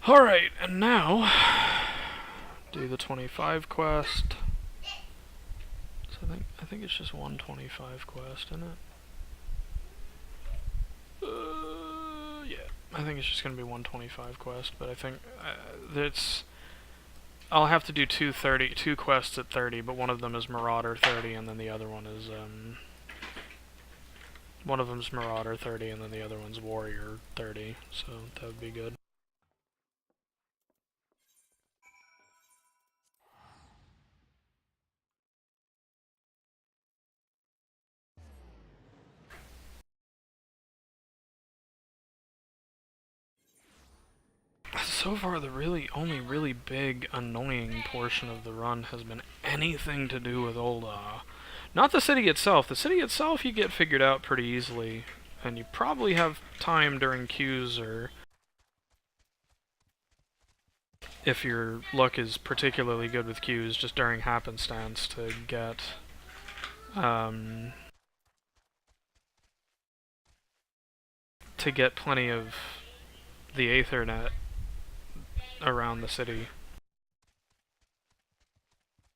Alright, and now, do the 25 quest. So I think it's just one 25 quest, isn't it? Yeah, I think it's just gonna be 125 quest, but I think I'll have to do two quests at 30, but one of them is Marauder 30, and then the other one is One of them's Marauder 30 and then the other one's Warrior 30, so that would be good. So far, the only really big, annoying portion of the run has been anything to do with Ul'dah. Not the city itself. The city itself you get figured out pretty easily, and you probably have time during queues, or if your luck is particularly good with queues, just during happenstance to get plenty of the Aethernet around the city,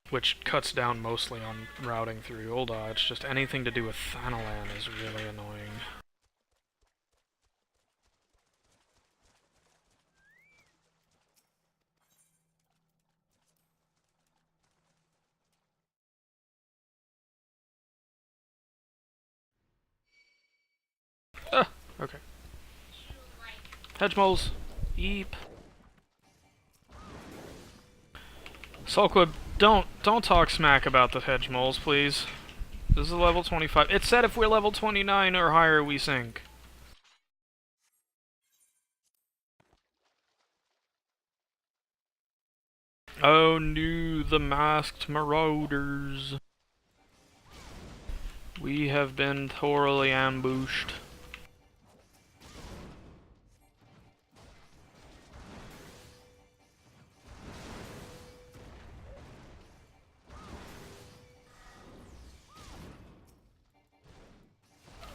which cuts down mostly on routing through Ul'dah. It's just anything to do with Thanalan is really annoying. Ah, okay. Hedge moles. Eep. Sulquib, don't talk smack about the hedge moles, please. This is level 25. It said if we're level 29 or higher, we sink. Oh no, the masked marauders. We have been thoroughly ambushed.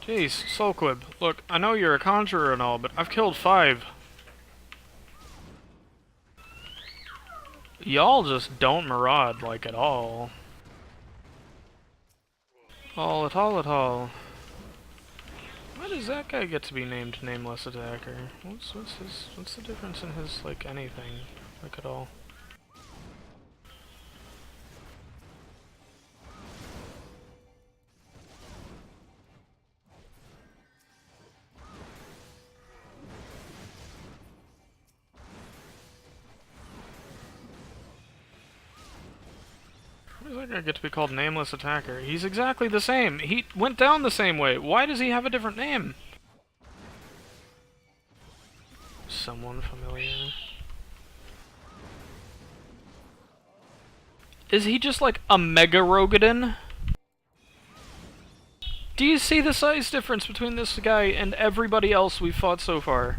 Jeez, Sulquib, look, I know you're a conjurer and all, but I've killed 5. Y'all just don't maraud, like, at all. All at all at all. Why does that guy get to be named Nameless Attacker? What's the difference in his, like, anything, like, at all? Why does that guy get to be called Nameless Attacker? He's exactly the same. He went down the same way. Why does he have a different name? Someone familiar? Is he just like a Mega Rogadin? Do you see the size difference between this guy and everybody else we've fought so far?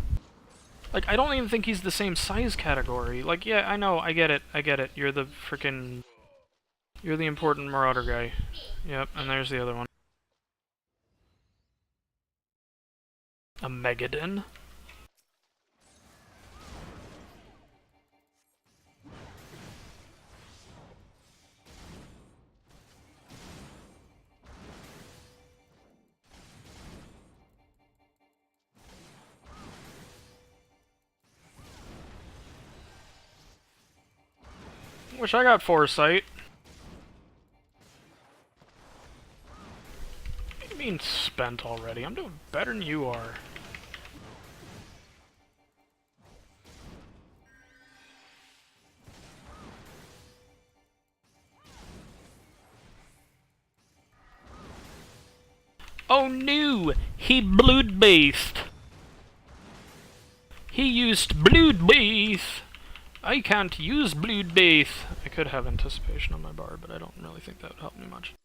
Like, I don't even think he's the same size category. Like, yeah, I know, I get it. You're the frickin'... You're the important Marauder guy. Yep, and there's the other one. A Megadon? Wish I got foresight. What do you mean spent already? I'm doing better than you are. Oh no! He blood-bathed! He used blood-bathe! I can't use blood-bathe! I could have anticipation on my bar, but I don't really think that would help me much.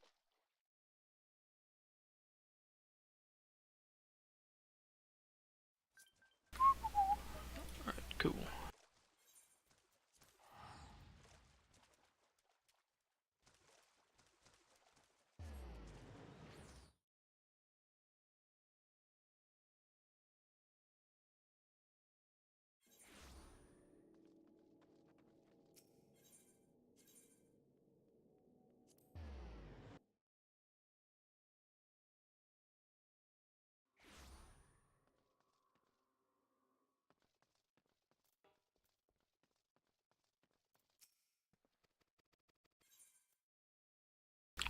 Alright, cool.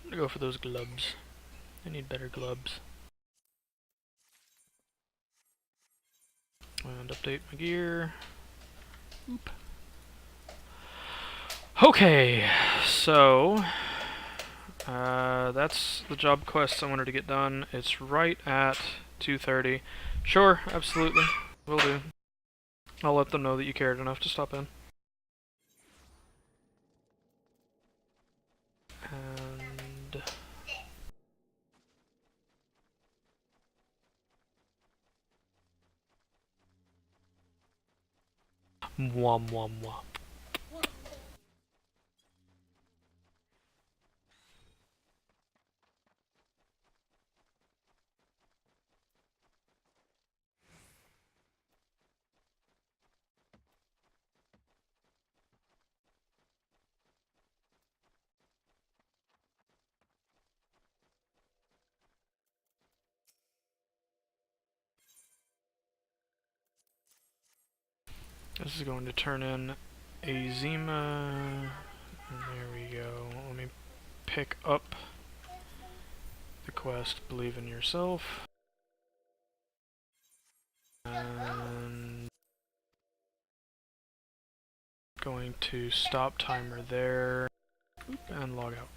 I'm gonna go for those gloves. I need better gloves. And update my gear. Oop. Okay, so that's the job quest I wanted to get done. It's right at 2:30. Sure, absolutely, will do. I'll let them know that you cared enough to stop in. And mwah mwah mwah. This is going to turn in a Zima. There we go. Let me pick up the quest, Believe in Yourself. And going to stop timer there and log out.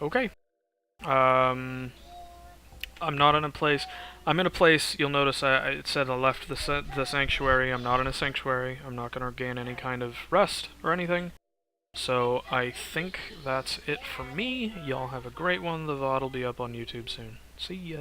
Okay. I'm not in a place. I'm in a place. You'll notice it said I left the sanctuary. I'm not in a sanctuary. I'm not going to gain any kind of rest or anything. So I think that's it for me. Y'all have a great one. The VOD will be up on YouTube soon. See ya.